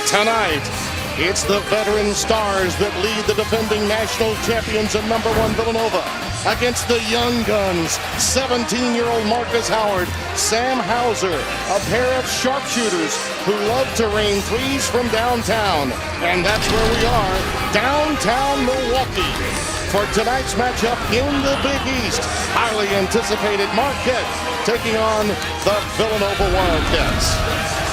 Tonight, it's the veteran stars that lead the defending national champions of #1 Villanova against the young guns, 17-year-old Marcus Howard, Sam Hauser, a pair of sharpshooters who love to rain threes from downtown. And that's where we are, downtown Milwaukee, for tonight's matchup in the Big East. Highly anticipated Marquette taking on the Villanova Wildcats.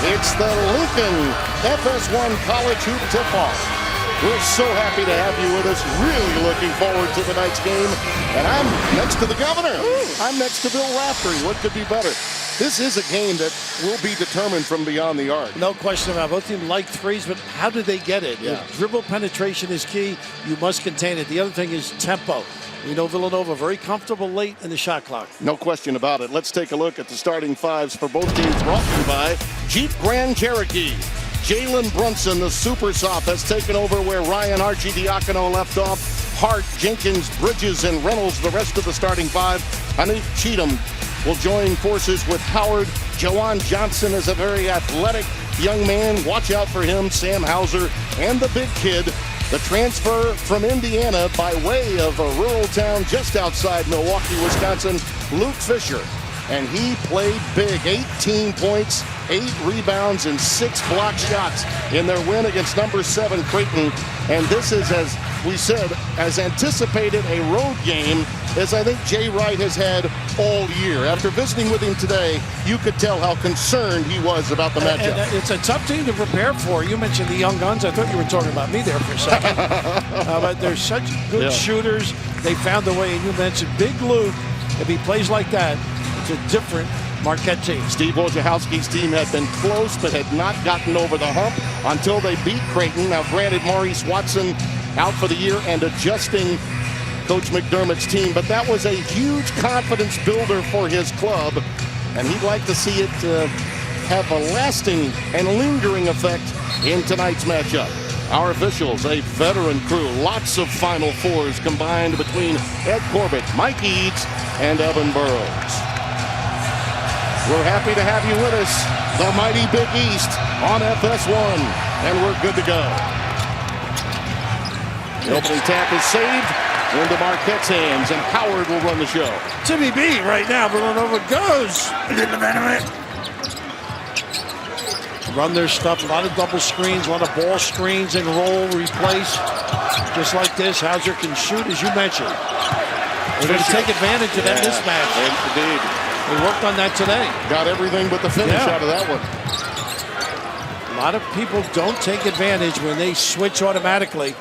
It's the Lincoln FS1 College Hoop Tip-Off. We're so happy to have you with us. Really looking forward to tonight's game. And I'm next to the governor. I'm next to Bill Raftery. What could be better? This is a game that will be determined from beyond the arc. No question about it. Both teams like threes, but how do they get it? Yeah. If dribble penetration is key, you must contain it. The other thing is tempo. We know Villanova very comfortable late in the shot clock. No question about it. Let's take a look at the starting fives for both teams, brought to you by Jeep Grand Cherokee. Jalen Brunson, the super soph, has taken over where Ryan Archidiacono left off. Hart, Jenkins, Bridges, and Reynolds, the rest of the starting five. Hanif Cheatham will join forces with Howard. Jawan Johnson is a very athletic young man. Watch out for him. Sam Hauser and the big kid, the transfer from Indiana by way of a rural town just outside Milwaukee, Wisconsin, Luke Fisher. And he played big. 18 points, 8 rebounds, and 6 block shots in their win against #7 Creighton. And this is, as we said, as anticipated a road game as I think Jay Wright has had all year. After visiting with him today, you could tell how concerned he was about the matchup. And it's a tough team to prepare for. You mentioned the young guns. I thought you were talking about me there for a second. But they're such good shooters. They found a way. And you mentioned Big Luke. If he plays like that, it's a different Marquette team. Steve Wojciechowski's team had been close but had not gotten over the hump until they beat Creighton. Now, granted, Maurice Watson out for the year and adjusting Coach McDermott's team, but that was a huge confidence builder for his club, and he'd like to see it have a lasting and lingering effect in tonight's matchup. Our officials, a veteran crew, lots of Final Fours combined between Ed Corbett, Mike Eads, and Evan Burrows. We're happy to have you with us, the mighty Big East on FS1, and we're good to go. The opening tap is saved into Marquette's hands, and Howard will run the show. Timmy B right now. Villanova goes. Run their stuff. A lot of double screens, a lot of ball screens and roll, replace. Just like this, Hauser can shoot, as you mentioned. They're going to take advantage of that mismatch. Indeed. They worked on that today. Got everything but the finish out of that one. A lot of people don't take advantage when they switch automatically.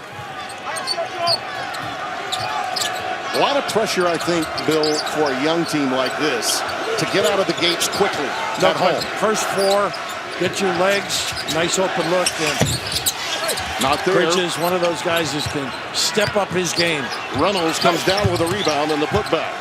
A lot of pressure, I think, Bill, for a young team like this to get out of the gates quickly. At home. First 4, get your legs, nice open look. And not there. Bridges, one of those guys who can step up his game. Reynolds comes down with a rebound and the putback.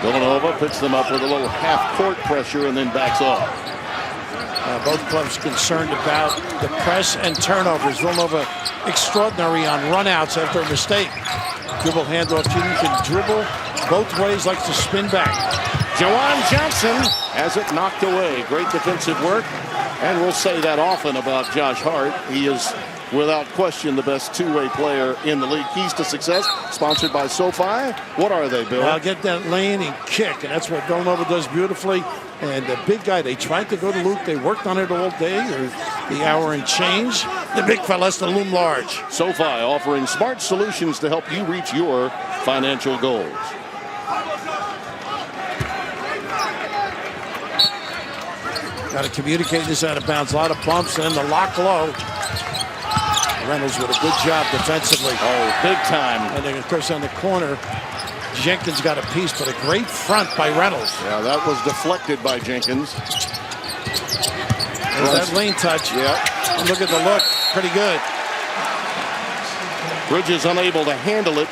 Villanova picks them up with a little half-court pressure and then backs off. Both clubs concerned about the press and turnovers. Villanova extraordinary on runouts after a mistake. Dribble handoff. You can dribble both ways, likes to spin back. Jawan Johnson has it knocked away. Great defensive work. And we'll say that often about Josh Hart. He is, without question, the best two-way player in the league. Keys to Success, sponsored by SoFi. What are they, Bill? Well, get that lane and kick, and that's what Villanova does beautifully. And the big guy, they tried to go to Luke. They worked on it all day, or the hour and change. The big fella has to loom large. SoFi offering smart solutions to help you reach your financial goals. Got to communicate this out of bounds. A lot of bumps and the lock low. Reynolds with a good job defensively. Oh, big time. And then, of course, on the corner, Jenkins got a piece, but a great front by Reynolds. Yeah, that was deflected by Jenkins. There's that lane touch. Yeah. And look at the look. Pretty good. Bridges unable to handle it,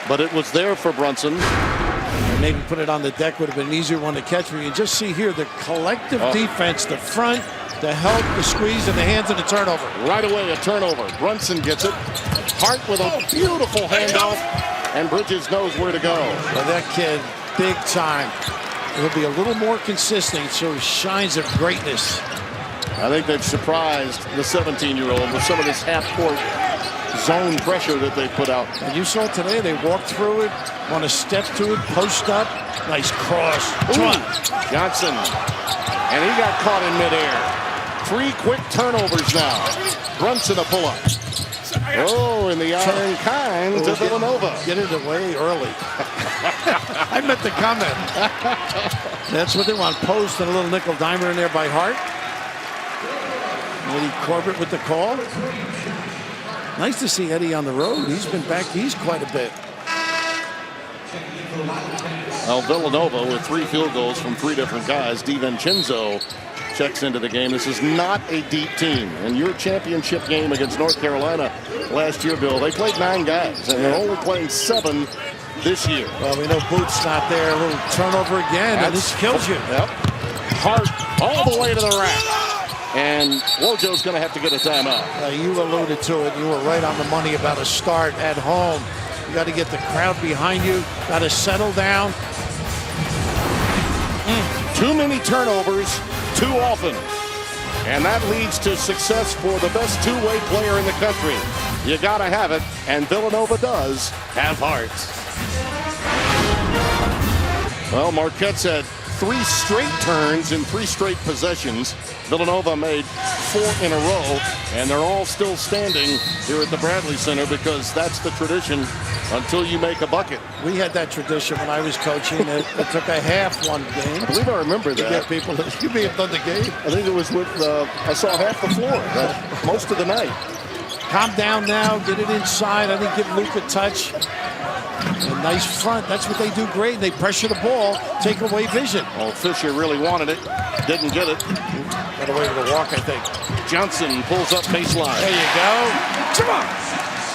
but it was there for Brunson. Maybe put it on the deck would have been an easier one to catch. But you just see here the collective defense, the front, the help, the squeeze, and the hands, and the turnover. Right away, a turnover. Brunson gets it. Hart with a beautiful handoff. and Bridges knows where to go. Well, that kid, big time. He'll be a little more consistent, so he shines of greatness. I think they've surprised the 17-year-old with some of this half-court zone pressure that they put out. And you saw it today. They walked through it, want to step to it, post up. Nice cross. Johnson. And he got caught in midair. 3 quick turnovers now. Brunson a pull-up. Oh, in the iron kind to Villanova. Get it away early. I meant the comment. That's what they want. Post and a little nickel dimer in there by Hart. Eddie Corbett with the call. Nice to see Eddie on the road. He's been back east quite a bit. Well, Villanova with 3 field goals from 3 different guys. DiVincenzo checks into the game. This is not a deep team. In your championship game against North Carolina last year, Bill, they played 9 guys, and they're only playing 7 this year. Well, we know Boots not there. A little turnover again, and this kills you. Yep. Hart all the way to the rack. And Wojo's going to have to get a timeout. You alluded to it. You were right on the money about a start at home. You got to get the crowd behind you. Got to settle down. Too many turnovers too often. And that leads to success for the best two-way player in the country. You got to have it, and Villanova does have Hart. Well, Marquette's had 3 straight turns in 3 straight possessions. Villanova made 4 in a row, and they're all still standing here at the Bradley Center because that's the tradition until you make a bucket. We had that tradition when I was coaching. It took a half one game. I believe I remember that. Get people, you may have done the game. I think it was with, I saw half the floor most of the night. Calm down now, get it inside. I think give Luke a touch. A nice front. That's what they do great. They pressure the ball, take away vision. Oh, Fisher really wanted it. Didn't get it. Got away with a walk, I think. Johnson pulls up baseline. There you go. Come on.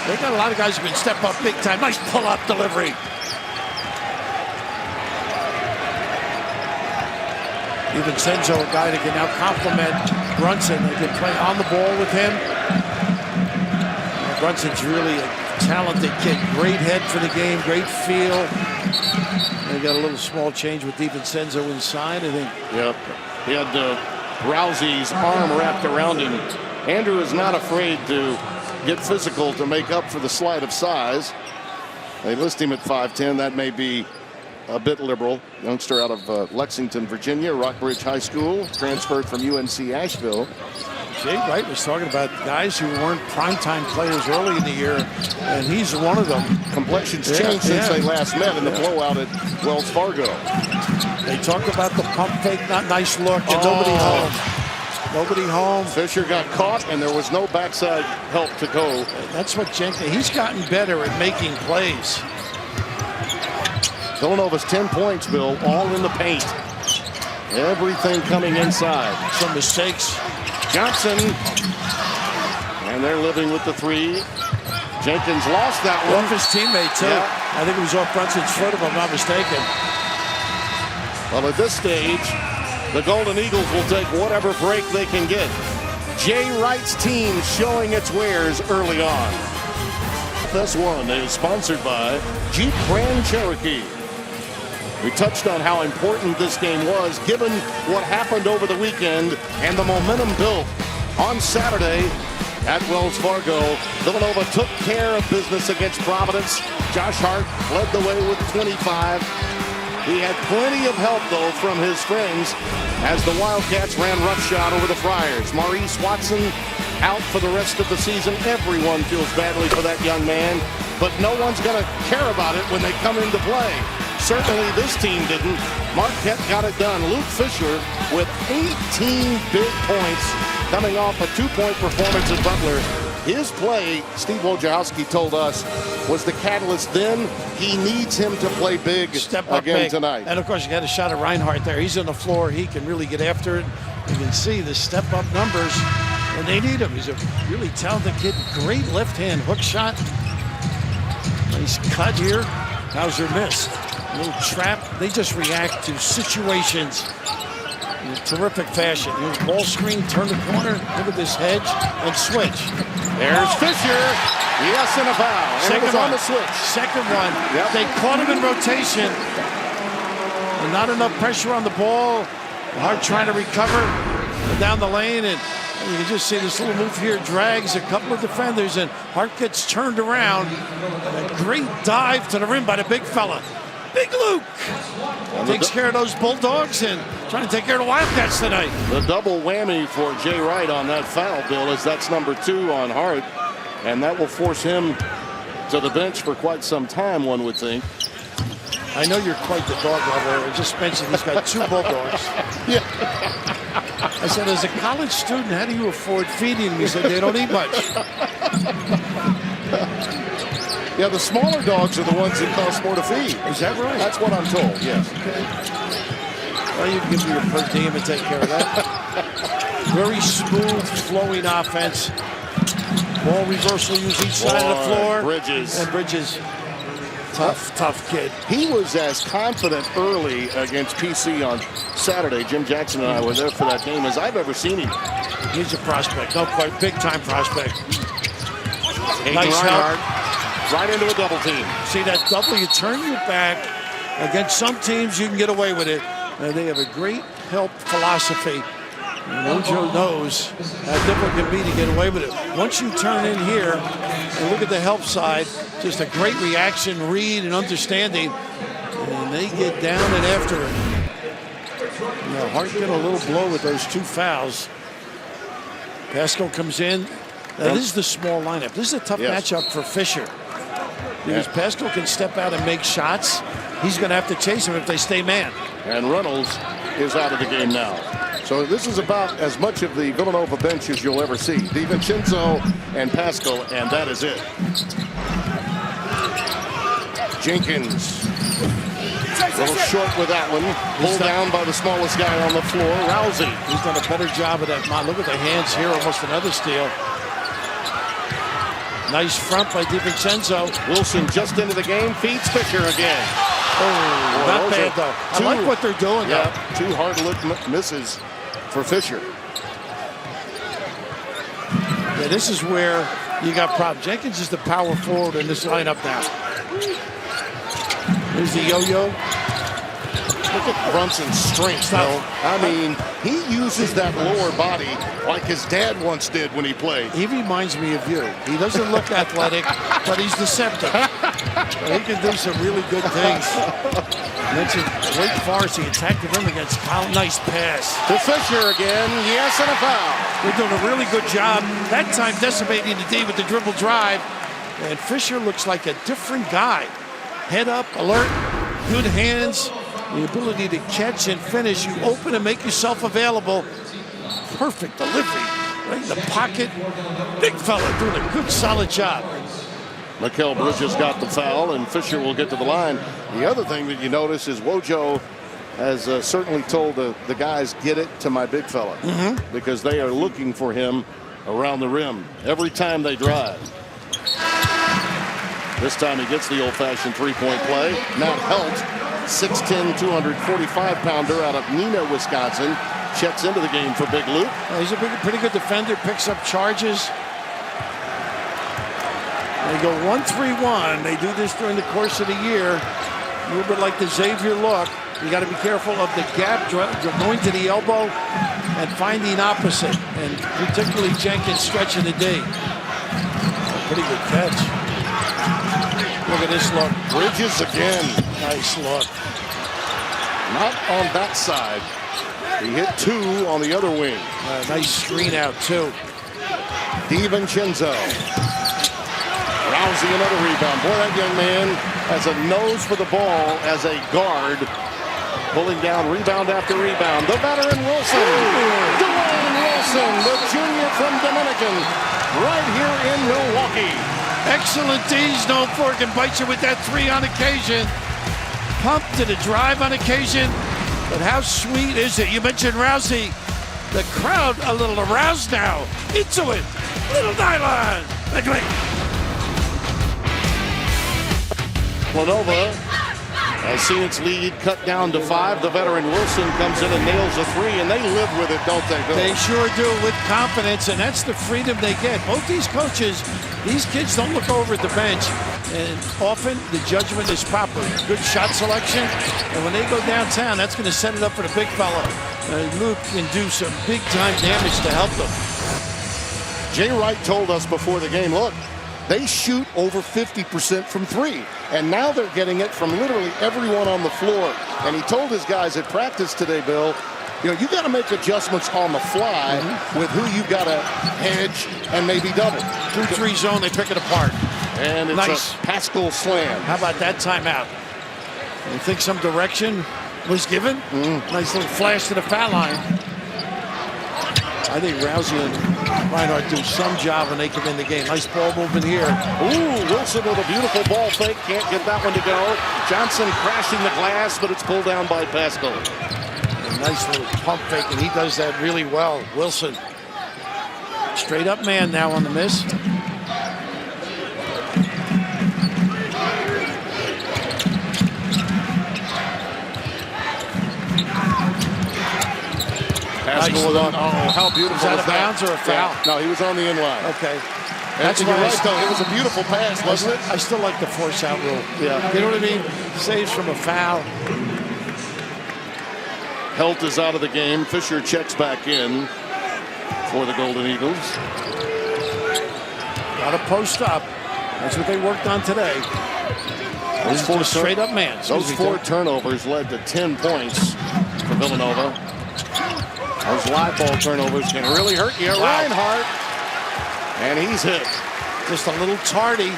They got a lot of guys who can step up big time. Nice pull-up delivery. DiVincenzo, a guy that can now complement Brunson. They can play on the ball with him. Brunson's really a talented kid. Great head for the game, great feel. They got a little small change with DiVincenzo inside, I think. Yep. He had Rousey's arm wrapped around him. Andrew is not afraid to get physical to make up for the slight of size. They list him at 5'10". That may be a bit liberal. Youngster out of Lexington, Virginia, Rockbridge High School, transferred from UNC Asheville. Jay Wright was talking about guys who weren't primetime players early in the year, and he's one of them. Complexions changed since they last met in the blowout at Wells Fargo. They talked about the pump fake, not nice look, and nobody home. Nobody home. Fisher got caught, and there was no backside help to go. That's what Jenkins, he's gotten better at making plays. Villanova's 10 points, Bill, all in the paint. Everything coming inside. Some mistakes. Johnson, and they're living with the 3. Jenkins lost that one. Off his teammate, too. Yeah. I think it was off Brunson's foot, if I'm not mistaken. Well, at this stage, the Golden Eagles will take whatever break they can get. Jay Wright's team showing its wares early on. This one is sponsored by Jeep Grand Cherokee. We touched on how important this game was given what happened over the weekend and the momentum built on Saturday at Wells Fargo. Villanova took care of business against Providence. Josh Hart led the way with 25. He had plenty of help, though, from his friends as the Wildcats ran roughshod over the Friars. Maurice Watson out for the rest of the season. Everyone feels badly for that young man, but no one's going to care about it when they come into play. Certainly this team didn't. Marquette got it done. Luke Fisher with 18 big points coming off a 2-point performance at Butler. His play, Steve Wojciechowski told us, was the catalyst then. He needs him to play big Step up again big. tonight. And, of course, you got a shot at Reinhardt there. He's on the floor. He can really get after it. You can see the step-up numbers, and they need him. He's a really talented kid. Great left hand hook shot. Nice cut here. Hauser missed. A little trap. They just react to situations. in terrific fashion. Here's ball screen, turn the corner, look at this hedge, and switch. There's Fisher. Yes, and a foul. And it was on the switch. Second one. Yep. They caught him in rotation. And not enough pressure on the ball. Hart trying to recover down the lane, and you can just see this little move here drags a couple of defenders, and Hart gets turned around. A great dive to the rim by the big fella. Big Luke takes care of those Bulldogs and trying to take care of the Wildcats tonight. The double whammy for Jay Wright on that foul, Bill, as that's number 2 on Hart, and that will force him to the bench for quite some time, one would think. I know you're quite the dog lover. I just mentioned he's got 2 Bulldogs. Yeah. I said, as a college student, how do you afford feeding them? He said, they don't eat much. Yeah, the smaller dogs are the ones that cost more to feed. Is that right? That's what I'm told, yes. Okay. Well, you can give me your per diem and take care of that. Very smooth, flowing offense. Ball reversal use each side of the floor. Bridges. And Bridges. Tough kid. He was as confident early against PC on Saturday. Jim Jackson and I were there for that game as I've ever seen him. He's a prospect. No, quite big-time prospect. Nice help. Right into a double team. See that double? You turn your back. Against some teams, you can get away with it. They have a great help philosophy. And Ojo knows how difficult it can be to get away with it. Once you turn in here and look at the help side, just a great reaction, read, and understanding. And they get down and after it. Now, Hart get a little blow with those 2 fouls. Pascal comes in. Now, this is the small lineup. This is a tough matchup for Fisher. Because Pascal can step out and make shots. He's going to have to chase him if they stay man. And Reynolds is out of the game now. So this is about as much of the Villanova bench as you'll ever see. DiVincenzo and Pascal, and that is it. Jenkins. A little short with that one. Pulled down by the smallest guy on the floor, Rousey. He's done a better job of that. Look at the hands here, almost another steal. Nice front by DiVincenzo. Wilson just into the game, feeds Fisher again. Oh, not bad though. I like what they're doing. Yeah, 2 hard look misses for Fisher. Yeah, this is where you got problems. Jenkins is the power forward in this lineup now. Here's the yo-yo. Look at Brunson's strength, though. I mean, he uses that lower body like his dad once did when he played. He reminds me of you. He doesn't look athletic, but he's deceptive. He can do some really good things. Mentioned Wake Forest. He attacked the rim against Kyle. Nice pass. To Fisher again. Yes, and a foul. They're doing a really good job. That time decimating the D with the dribble drive. And Fisher looks like a different guy. Head up, alert, good hands. The ability to catch and finish. You open and make yourself available. Perfect delivery. Right in the pocket. Big fella doing a good, solid job. Mikal Bridges got the foul, and Fisher will get to the line. The other thing that you notice is Wojo has certainly told the guys, get it to my big fella. Because they are looking for him around the rim every time they drive. This time he gets the old-fashioned three-point play. Matt Helt, 6'10", 245-pounder out of Neenah, Wisconsin, checks into the game for Big Luke. He's a pretty good defender, picks up charges. They go 1-3-1. They do this during the course of the year. A little bit like the Xavier look. You got to be careful of the gap, going to the elbow and finding opposite. And particularly Jenkins stretching the D. Pretty good catch. Look at this look. Bridges again. Nice look. Not on that side. He hit 2 on the other wing. Nice screen out, too. DiVincenzo. Rousey, another rebound. Boy, that young man has a nose for the ball as a guard. Pulling down rebound after rebound. The veteran Wilson. Dwayne Wilson, the junior from Dominican, right here in Milwaukee. Excellent D's known for. Can bite you with that 3 on occasion. Pump to the drive on occasion. But how sweet is it? You mentioned Rousey. The crowd a little aroused now. Into it. Little nylon. Villanova As Senett's lead cut down to 5, the veteran Wilson comes in and nails a 3, and they live with it, don't they, Bill? They sure do, with confidence, and that's the freedom they get. Both these coaches, these kids don't look over at the bench, and often the judgment is proper. Good shot selection, and when they go downtown, that's going to set it up for the big fella. Luke can do some big-time damage to help them. Jay Wright told us before the game, look, they shoot over 50% from 3, and now they're getting it from literally everyone on the floor. And he told his guys at practice today, Bill, you got to make adjustments on the fly with who you got to hedge and maybe double. 2-3 zone, they pick it apart. And it's nice. A Pascal slam. How about that timeout? You think some direction was given? Nice little flash to the foul line. I think Rousey and Reinhardt do some job when they come in the game. Nice ball movement here. Ooh, Wilson with a beautiful ball fake. Can't get that one to go. Johnson crashing the glass, but it's pulled down by Pascal. A nice little pump fake, and he does that really well. Wilson. Straight up man now on the miss. Nice. How beautiful was that? A bounce or a foul? Yeah. No, he was on the inline. Okay. That's right, though. It was a beautiful pass, wasn't it? I still like the force out rule. Yeah. You know what I mean? Saves from a foul. Helt is out of the game. Fisher checks back in for the Golden Eagles. Got to post up. That's what they worked on today. Those four straight up man. Those 4 turnovers led to 10 points for Villanova. Those live ball turnovers can really hurt you. Wow. Reinhardt, and he's hit. Just a little tardy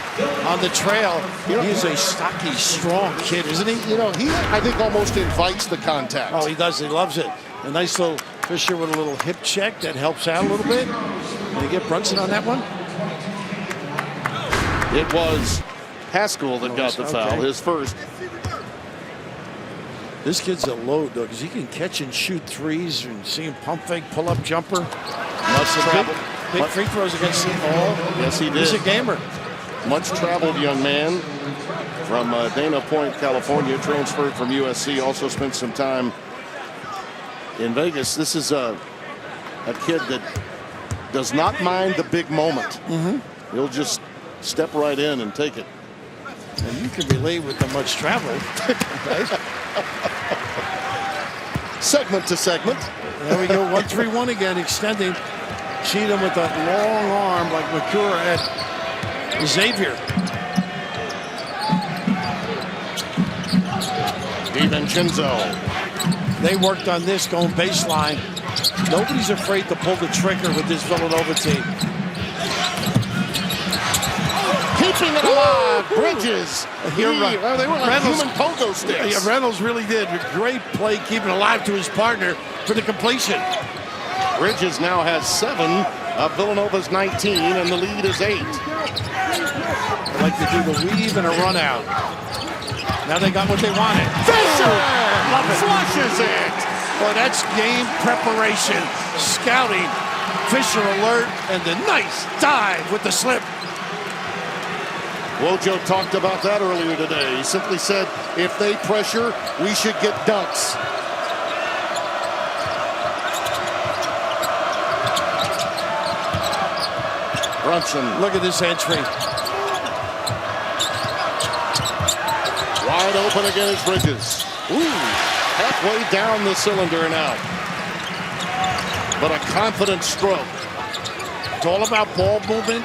on the trail. He's a stocky, strong kid, isn't he? He, I think, almost invites the contact. Oh, he does. He loves it. A nice little Fisher with a little hip check that helps out a little bit. Did he get Brunson on that one? It was Pascal that got the foul, his first. This kid's a load, though, because he can catch and shoot threes and see him pump fake, pull-up jumper. Must have traveled. Big free throws against St. Paul. Yes, he did. He's a gamer. Much traveled young man from Dana Point, California, transferred from USC, also spent some time in Vegas. This is a kid that does not mind the big moment. He'll just step right in and take it. And you can relate with the much travel. Segment to segment. There we go, 1-3-1 again, extending. Cheatham with that long arm like McCure at Xavier. DiVincenzo. They worked on this going baseline. Nobody's afraid to pull the trigger with this Villanova team. Keeping it alive. Bridges. Here, they were like human pogo sticks. Yeah, Reynolds really did. Great play keeping alive to his partner for the completion. Bridges now has 7 of Villanova's 19, and the lead is 8. They like to do the weave and a run out. Now they got what they wanted. Fisher! Love it. Flushes it. Boy, that's game preparation. Scouting. Fisher alert, and the nice dive with the slip. Wojo talked about that earlier today. He simply said, if they pressure, we should get dunks. Brunson. Look at this entry. Wide open again is Bridges. Ooh, halfway down the cylinder and out. But a confident stroke. It's all about ball movement.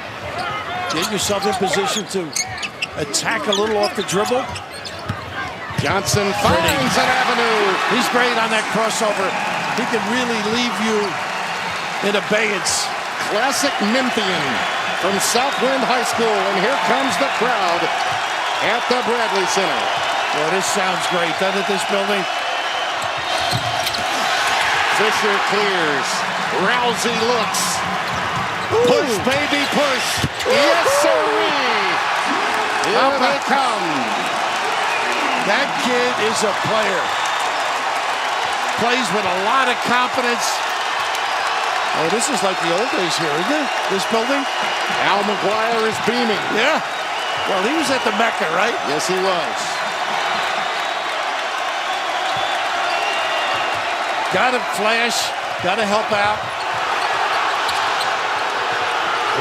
Get yourself in position to attack a little off the dribble. Johnson finds an avenue. He's great on that crossover. He can really leave you in abeyance. Classic Memphian from Southwind High School. And here comes the crowd at the Bradley Center. Well, this sounds great, doesn't it, this building? Fisher clears. Rousey looks. Push, baby, push. Yes, sirree. Here they come. That kid is a player. Plays with a lot of confidence. Oh, this is like the old days here, isn't it? This building? Al McGuire is beaming. Yeah. Well, he was at the Mecca, right? Yes, he was. Got to flash, got to help out.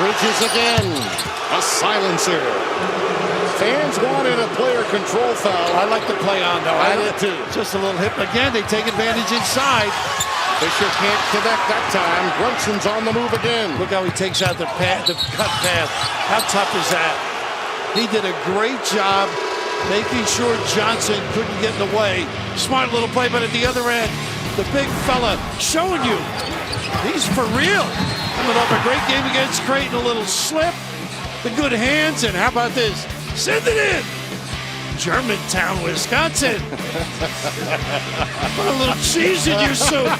Bridges again, a silencer. Fans wanted a player control foul. I like the play on, though. I did too. Just a little hip. Again, they take advantage inside. Fisher can't connect that time. Brunson's on the move again. Look how he takes out the cut path. How tough is that? He did a great job making sure Johnson couldn't get in the way. Smart little play, but at the other end, the big fella showing you he's for real. Coming off a great game against Creighton, a little slip, the good hands, and how about this? Send it in. Germantown, Wisconsin. Put a little cheese in your soup.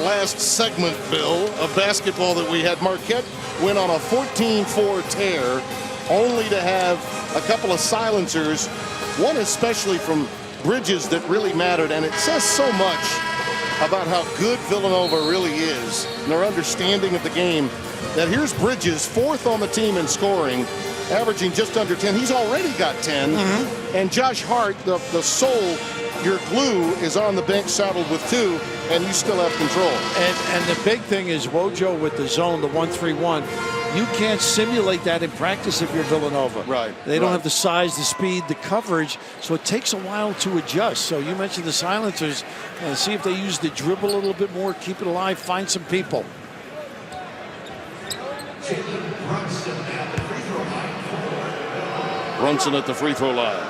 Last segment, Bill, of basketball that we had, Marquette went on a 14-4 tear, only to have a couple of silencers, one especially from Bridges that really mattered, and it says so much about how good Villanova really is and their understanding of the game, that here's Bridges, fourth on the team in scoring, averaging just under 10. He's already got 10. And Josh Hart, the soul, your glue, is on the bench saddled with 2, and you still have control. And the big thing is Wojo with the zone, the 1-3-1. You can't simulate that in practice if you're Villanova. Right. They don't have the size, the speed, the coverage, so it takes a while to adjust. So you mentioned the silencers. See if they use the dribble a little bit more, keep it alive, find some people. Brunson at the free throw line.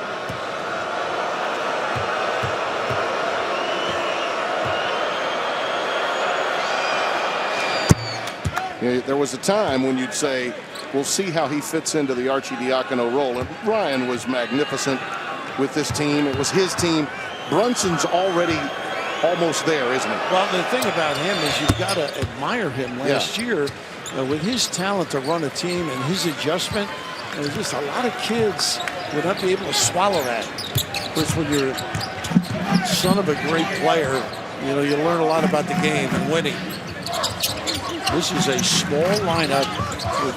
There was a time when you'd say, we'll see how he fits into the Arcidiacono role. And Ryan was magnificent with this team. It was his team. Brunson's already almost there, isn't he? Well, the thing about him is you've got to admire him last year with his talent to run a team and his adjustment. There's just a lot of kids would not be able to swallow that. Of course, when you're son of a great player, you know, you learn a lot about the game and winning. This is a small lineup with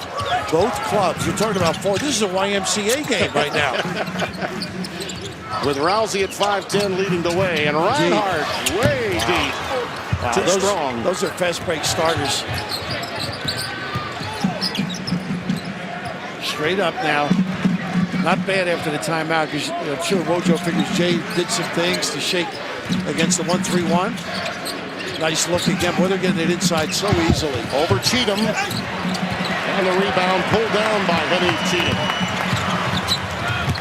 both clubs. You're talking about 4. This is a YMCA game right now. With Rousey at 5'10", leading the way, and Reinhardt way deep. Wow, Too strong. Those are fast break starters. Straight up now. Not bad after the timeout, because I'm sure Wojo figures Jay did some things to shake against the 1-3-1. Nice look again. Boy, they're getting it inside so easily. Over Cheatham. And the rebound pulled down by Henny Cheatham.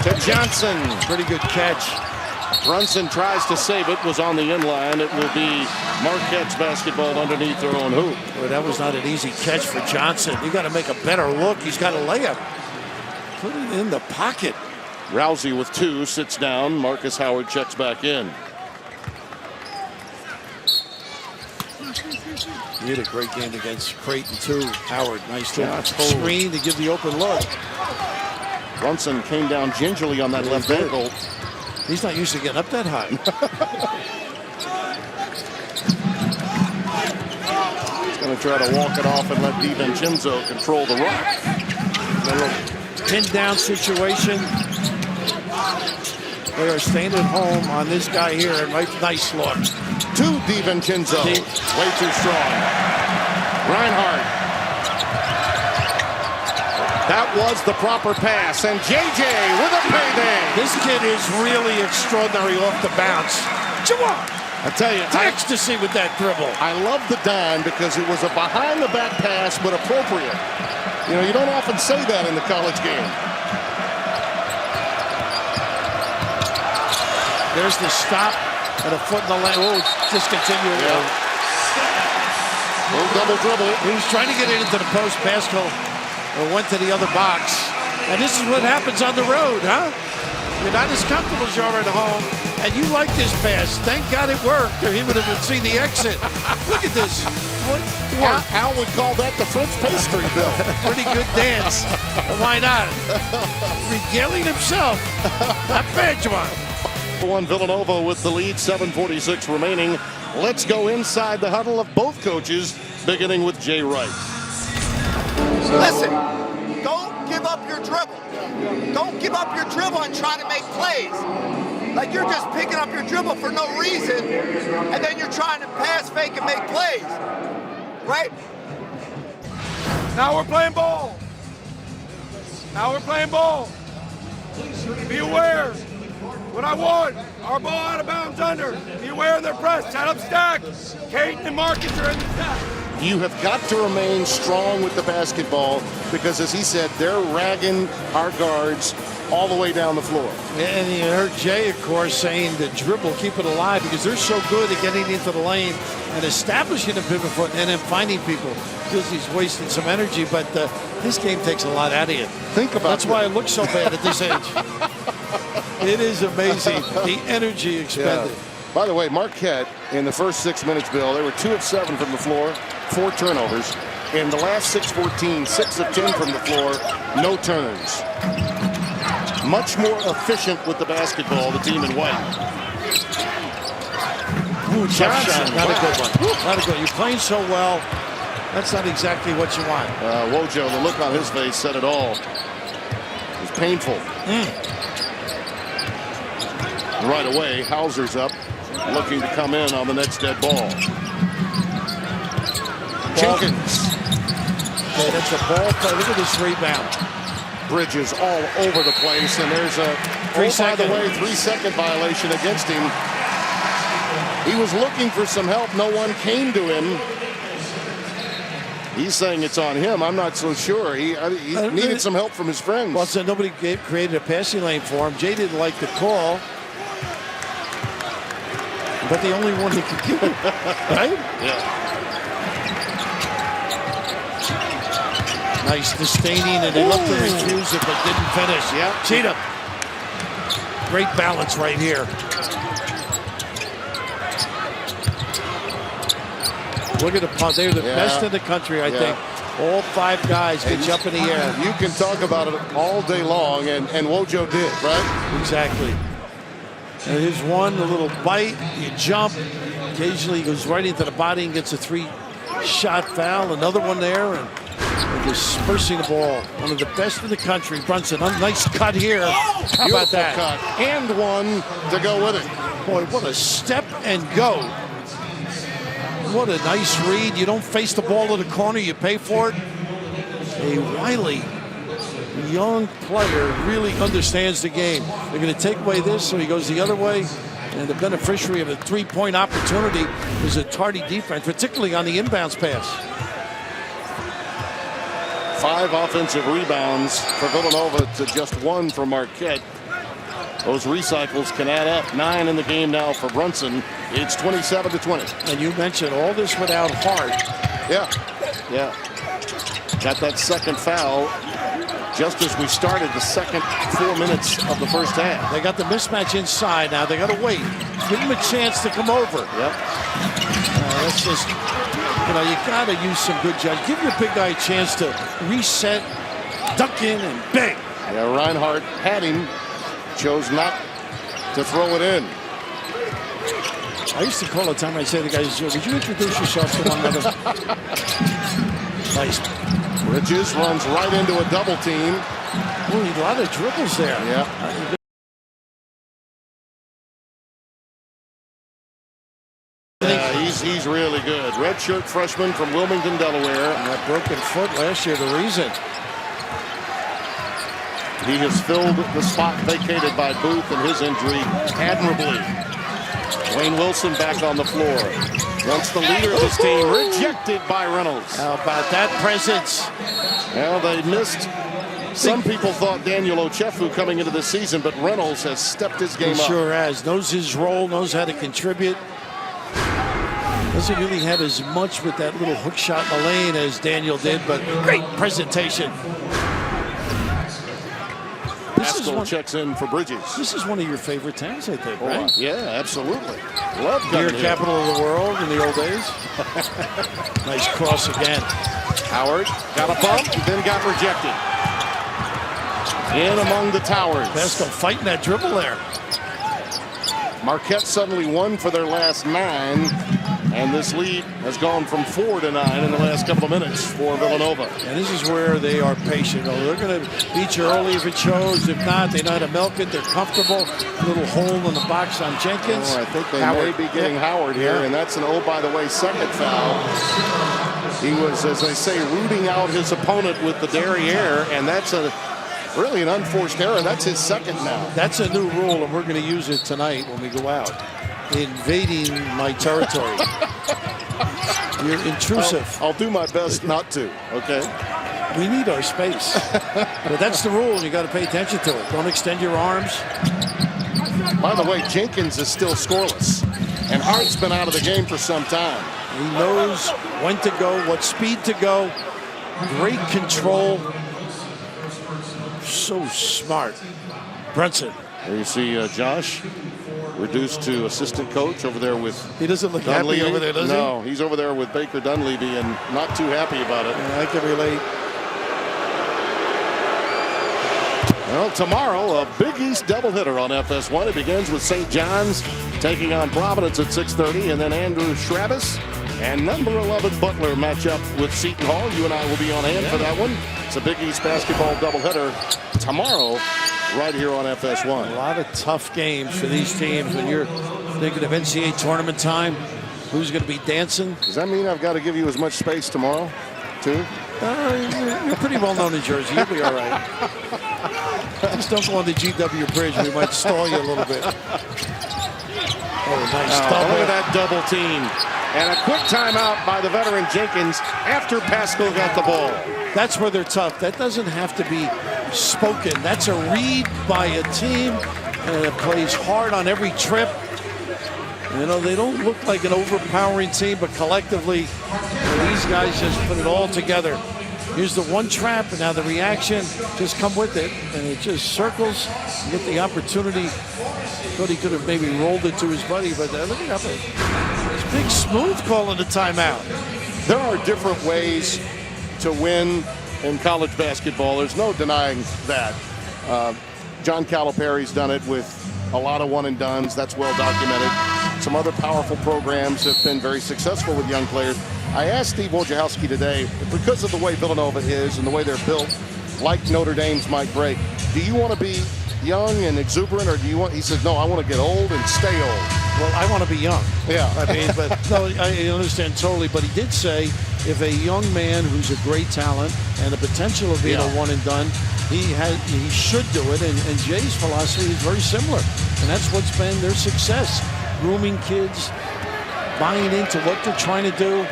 To Johnson. Pretty good catch. Brunson tries to save it. Was on the inline. It will be Marquette's basketball underneath their own hoop. Boy, that was not an easy catch for Johnson. You got to make a better look. He's got a layup. Put it in the pocket. Rousey with 2 sits down. Marcus Howard checks back in. He had a great game against Creighton, too. Howard, nice screen to give the open look. Brunson came down gingerly on that left ankle. He's not used to getting up that high. He's going to try to walk it off and let DiVincenzo control the rock. A little pinned down situation. They are staying at home on this guy here. Nice look. To DiVincenzo. Way too strong. Reinhardt. That was the proper pass. And JJ with a payday. This kid is really extraordinary off the bounce. I tell you, ecstasy with that dribble. I love the dime because it was a behind-the-back pass, but appropriate. You know, you don't often say that in the college game. There's the stop and a foot in the lane. Oh, discontinued. Little double dribble. He was trying to get it into the post. Pascal went to the other box. And this is what happens on the road, huh? You're not as comfortable as you are at home. And you like this pass. Thank God it worked, or he would have seen the exit. Look at this. Al would call that the French pastry, Bill. Pretty good dance. Why not? Regaling himself. Not bad, Juwan. 1 Villanova with the lead, 7:46 remaining. Let's go inside the huddle of both coaches, beginning with Jay Wright. Listen, don't give up your dribble. Don't give up your dribble and try to make plays. Like you're just picking up your dribble for no reason, and then you're trying to pass, fake, and make plays, right? Now we're playing ball. Now we're playing ball. Be aware. What I want, our ball out of bounds under. Be aware of their press. Set up stack. Caden and Marcus are in the stack. You have got to remain strong with the basketball because, as he said, they're ragging our guards all the way down the floor. And you heard Jay, of course, saying the dribble, keep it alive, because they're so good at getting into the lane and establishing a pivot foot and then finding people. Because he's wasting some energy, but this game takes a lot out of you. Think about That's why I look so bad at this age. It is amazing, the energy expended. Yeah. By the way, Marquette, in the first 6 minutes, Bill, they were 2 of 7 from the floor, 4 turnovers. In the last 6-14, 6 of 10 from the floor, no turns. Much more efficient with the basketball, the team in white. Ooh, Johnson, not wow. a good one. Not a good. You're playing so well. That's not exactly what you want. Wojo, the look on his face said it all. It was painful. Right away, Hauser's up, looking to come in on the next dead ball. Jenkins. Okay, that's a ball play. Look at this rebound. Bridges all over the place, and there's a, by the way, 3-second violation against him. He was looking for some help. No one came to him. He's saying it's on him. I'm not so sure. He needed some help from his friends. Well, so nobody created a passing lane for him. Jay didn't like the call. But the only one he could give it, right? Yeah. Nice disdaining, and they looked to refuse it, but didn't finish. Yeah. Cheatham. Great balance right here. Look at the punt. They're the best in the country, I think. All 5 guys get you up in the air. You can talk about it all day long, and Wojo did, right? Exactly. And here's one, a little bite, you jump. Occasionally he goes right into the body and gets a 3-shot foul. Another one there, and dispersing the ball. One of the best in the country. Brunson, a nice cut here. How about that? Cut. And one to go with it. Boy, what a step and go. What a nice read. You don't face the ball to the corner, you pay for it. A wily young player really understands the game. They're going to take away this, so he goes the other way. And the beneficiary of a 3-point opportunity is a tardy defense, particularly on the inbounds pass. 5 offensive rebounds for Villanova to just 1 for Marquette. Those recycles can add up. 9 in the game now for Brunson. It's 27-20. And you mentioned all this without Hart. Yeah. Got that second foul just as we started the second 4 minutes of the first half. They got the mismatch inside now. They got to wait. Give them a chance to come over. Yep. That's just, you got to use some good judgment. Give your big guy a chance to reset, dunk in, and bang. Yeah, Reinhardt had him. Chose not to throw it in. I used to call the time I'd say to the guys, would you introduce yourself to one another? Nice. Bridges runs right into a double team. Ooh, a lot of dribbles there. Yeah. He's really good. Redshirt freshman from Wilmington, Delaware. And that broken foot last year, the reason. He has filled the spot vacated by Booth and his injury admirably. Wayne Wilson back on the floor. Once the leader of his team, rejected by Reynolds. How about that presence? Well, they missed. Some people thought Daniel Ochefu coming into the season, but Reynolds has stepped his game up. He sure has. Knows his role, knows how to contribute. Doesn't really have as much with that little hook shot in the lane as Daniel did, but great presentation. Haskell checks in for Bridges. This is one of your favorite towns, I think, right? Yeah, absolutely. Love Beer coming here. capital of the world in the old days. Nice cross again. Howard got a bump, then got rejected. In among the towers. Pascal fighting that dribble there. Marquette suddenly won for their last 9. And this lead has gone from 4 to 9 in the last couple of minutes for Villanova. And this is where they are patient. Oh, they're going to beat you early if it shows. If not, they know how to milk it. They're comfortable. Little hole in the box on Jenkins. Oh, I think they may be getting Howard here. And that's an, oh, by the way, second foul. He was, as they say, rooting out his opponent with the derriere. And that's really an unforced error. That's his second now. That's a new rule, and we're going to use it tonight when we go out. Invading my territory. You're intrusive. I'll do my best not to, okay? We need our space. But that's the rule. You got to pay attention to it. Don't extend your arms. By the way, Jenkins is still scoreless. And Hart's been out of the game for some time. He knows when to go, what speed to go. Great control. So smart. Brunson. There you see Josh reduced to assistant coach over there with He doesn't look Dunleavy. happy over there, does he? No, he's over there with Baker Dunleavy and not too happy about it. Yeah, I can relate. Well, tomorrow, a Big East doubleheader on FS1. It begins with St. John's taking on Providence at 6:30, and then Andrew Schrabbis and number 11 Butler match up with Seton Hall. You and I will be on hand for that one. It's a Big East basketball doubleheader tomorrow right here on FS1. A lot of tough games for these teams when you're thinking of NCAA tournament time. Who's going to be dancing? Does that mean I've got to give you as much space tomorrow, too? You're pretty well known in Jersey. You'll be all right. Just don't go on the GW Bridge. We might stall you a little bit. Oh, nice double. Look at that double team. And a quick timeout by the veteran Jenkins after Pascal got the ball. That's where they're tough. That doesn't have to be spoken. That's a read by a team that plays hard on every trip. You know, they don't look like an overpowering team, but collectively, these guys just put it all together. Here's the one trap, and now the reaction, just come with it, and it just circles. You get the opportunity. Thought he could have maybe rolled it to his buddy, but look at that. It's Big Smooth calling the timeout. There are different ways to win in college basketball. There's no denying that. John Calipari's done it with a lot of one-and-dones. That's well documented. Some other powerful programs have been very successful with young players. I asked Steve Wojciechowski today, because of the way Villanova is and the way they're built, like Notre Dame's Mike Brey, do you want to be young and exuberant, or do you want? He said, no, I want to get old and stay old. Well, I want to be young. Yeah. I mean, but no, I understand totally. But he did say if a young man who's a great talent and the potential of being a one and done, he should do it. And Jay's philosophy is very similar. And that's what's been their success. Grooming kids, buying into what they're trying to do,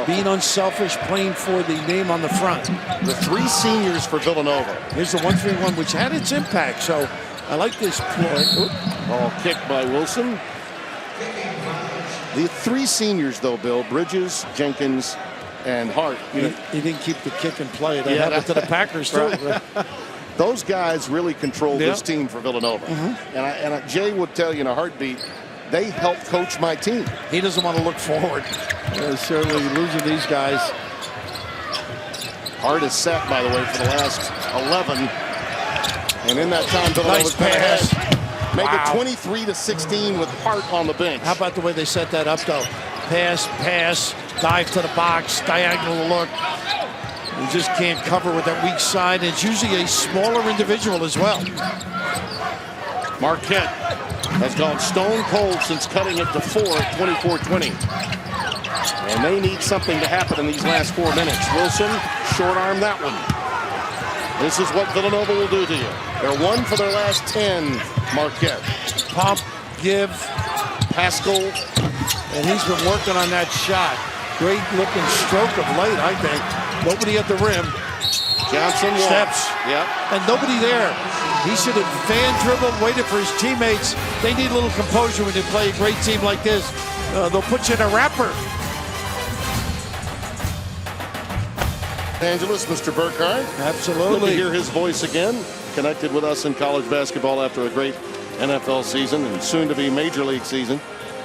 being unselfish, playing for the name on the front. The 3 seniors for Villanova. Here's the 1-3-1, which had its impact. So I like this play. Ball kicked by Wilson. The 3 seniors, though, Bill, Bridges, Jenkins, and Hart. He didn't keep the kick and play. That happened to the Packers, too. Right. Those guys really control this team for Villanova. And Jay would tell you in a heartbeat, they help coach my team. He doesn't want to look forward. Certainly losing these guys. Hart is set, by the way, for the last 11. And in that time, Villanova's been ahead. Make it 23-16 with Hart on the bench. How about the way they set that up, though? Pass, dive to the box, diagonal look. You just can't cover with that weak side. And it's usually a smaller individual as well. Marquette has gone stone cold since cutting it to 4 at 24-20. And they need something to happen in these last 4 minutes. Wilson, short arm that one. This is what Villanova will do to you. They're 1 for their last 10, Marquette. Pump, give. Pascal. And he's been working on that shot. Great looking stroke of late, I think. Nobody at the rim. Johnson steps. Yep. And nobody there. He should have fan dribbled, waited for his teammates. They need a little composure when they play a great team like this. They'll put you in a wrapper. Angeles, Mr. Burkhardt. Absolutely. Good to hear his voice again. Connected with us in college basketball after a great NFL season and soon to be Major League season.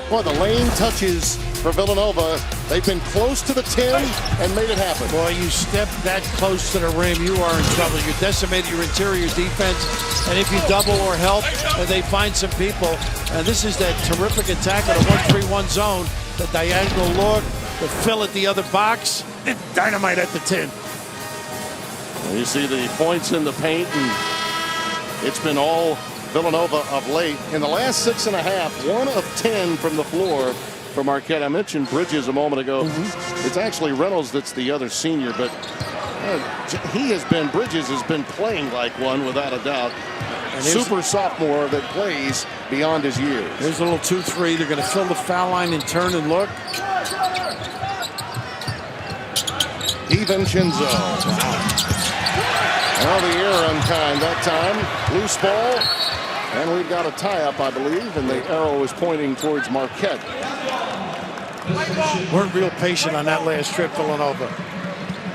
Boy, the lane touches for Villanova. They've been close to the 10 and made it happen. Boy, you step that close to the rim, you are in trouble. You decimate your interior defense, and if you double or help, and they find some people, and this is that terrific attack of the 1-3-1 zone, the diagonal look, the fill at the other box, and dynamite at the 10. And you see the points in the paint, and it's been all Villanova of late. In the last 6.5, 1 of 10 from the floor for Marquette. I mentioned Bridges a moment ago. It's actually Reynolds that's the other senior, but Bridges has been playing like one without a doubt. And super sophomore that plays beyond his years. Here's a little 2-3. They're going to fill the foul line and turn and look. DiVincenzo. Well, the air unkind that time. Loose ball. And we've got a tie-up, I believe, and the arrow is pointing towards Marquette. Weren't real patient on that last trip, Villanova.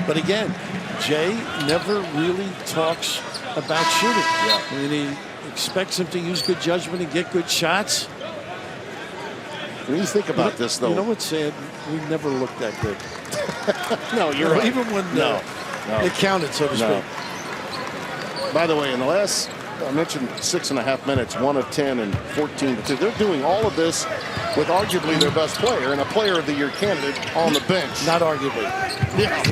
But again, Jay never really talks about shooting. Yeah. I mean, he expects him to use good judgment and get good shots. When you think about this, though. You know what's sad? We never looked that good. No, you're right. Even when it counted, so to speak. By the way, in the last, I mentioned 6.5 minutes, 1 of 10 and 14 to 2. They're doing all of this with arguably their best player and a Player of the Year candidate on the bench. Not arguably. Yeah,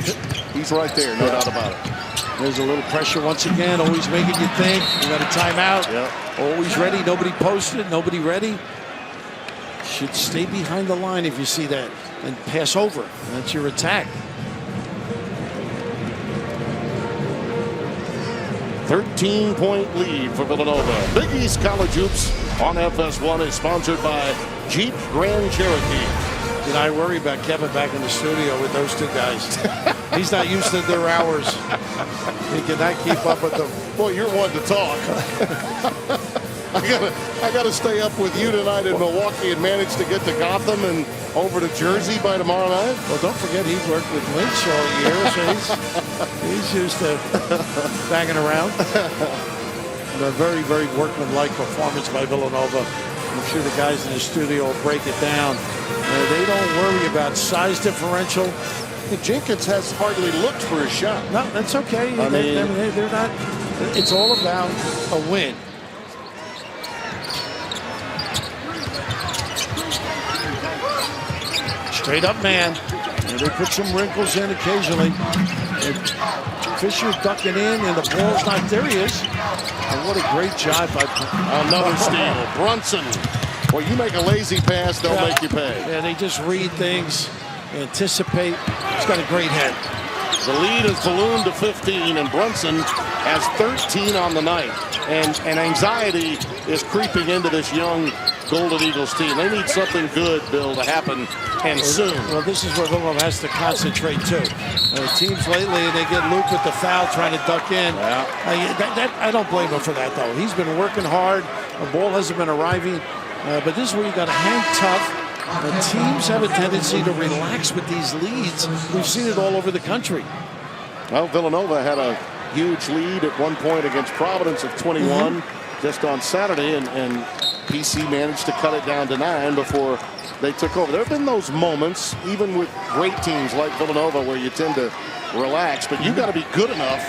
he's right there, no doubt about it. There's a little pressure once again, always making you think. You got a timeout. Yeah. Always ready. Nobody posted. Nobody ready. Should stay behind the line if you see that and pass over. That's your attack. 13-point lead for Villanova. Big East College Hoops on FS1 is sponsored by Jeep Grand Cherokee. You know, I worry about Kevin back in the studio with those two guys. He's not used to their hours. He cannot keep up with them. Boy, you're one to talk. I gotta stay up with you tonight in Milwaukee and manage to get to Gotham and over to Jersey by tomorrow night. Well, don't forget he worked with Lynch all year, so he's used to banging around. A very, very workmanlike performance by Villanova. I'm sure the guys in the studio will break it down. They don't worry about size differential. Jenkins has hardly looked for a shot. No, that's okay. They're not. It's all about a win. Straight up man. And they put some wrinkles in occasionally. And Fisher ducking in, and the ball's not there. He is. And what a great job by another steal. Brunson. Well, you make a lazy pass, they'll make you pay. Yeah, they just read things, anticipate. He's got a great head. The lead is ballooned to 15, and Brunson has 13 on the night. And anxiety is creeping into this young Golden Eagles team. They need something good, Bill, to happen, and soon. Well, this is where Villanova has to concentrate, too. Teams lately, they get Luke with the foul trying to duck in. Yeah. I don't blame him for that, though. He's been working hard. The ball hasn't been arriving. But this is where you got to hang tough. Teams have a tendency to relax with these leads. We've seen it all over the country. Well, Villanova had a huge lead at one point against Providence of 21 just on Saturday, and PC managed to cut it down to 9 before they took over. There have been those moments, even with great teams like Villanova, where you tend to relax, but you've got to be good enough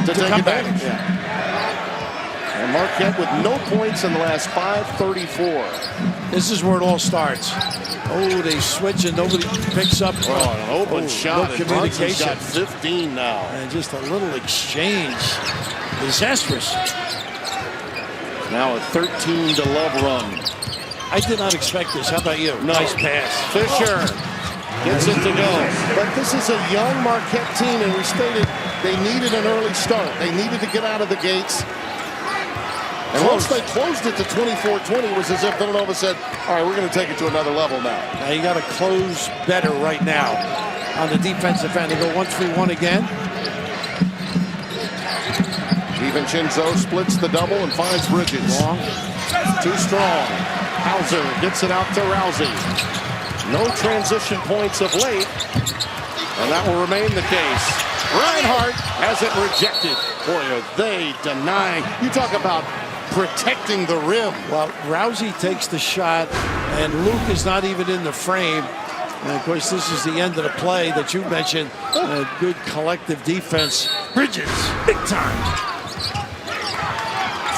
to take advantage. Yeah. And Marquette with no points in the last 5:34. This is where it all starts. Oh, they switch and nobody picks up. Oh, an open shot. No communication. Got 15 now. And just a little exchange. Disastrous. Now a 13 to love run. I did not expect this. How about you? No. Nice pass. Fisher gets it to go. But this is a young Marquette team, and we stated they needed an early start. They needed to get out of the gates. And once they closed it to 24-20, it was as if Villanova said, all right, we're going to take it to another level now. Now you got to close better right now on the defensive end. They go 1-3-1 again. DiVincenzo splits the double and finds Bridges. Long. Too strong. Hauser gets it out to Rousey. No transition points of late, and that will remain the case. Reinhardt has it rejected. Boy, are they denying. You talk about protecting the rim. Well, Rousey takes the shot, and Luke is not even in the frame. And of course, this is the end of the play that you mentioned. Good collective defense. Bridges, big time.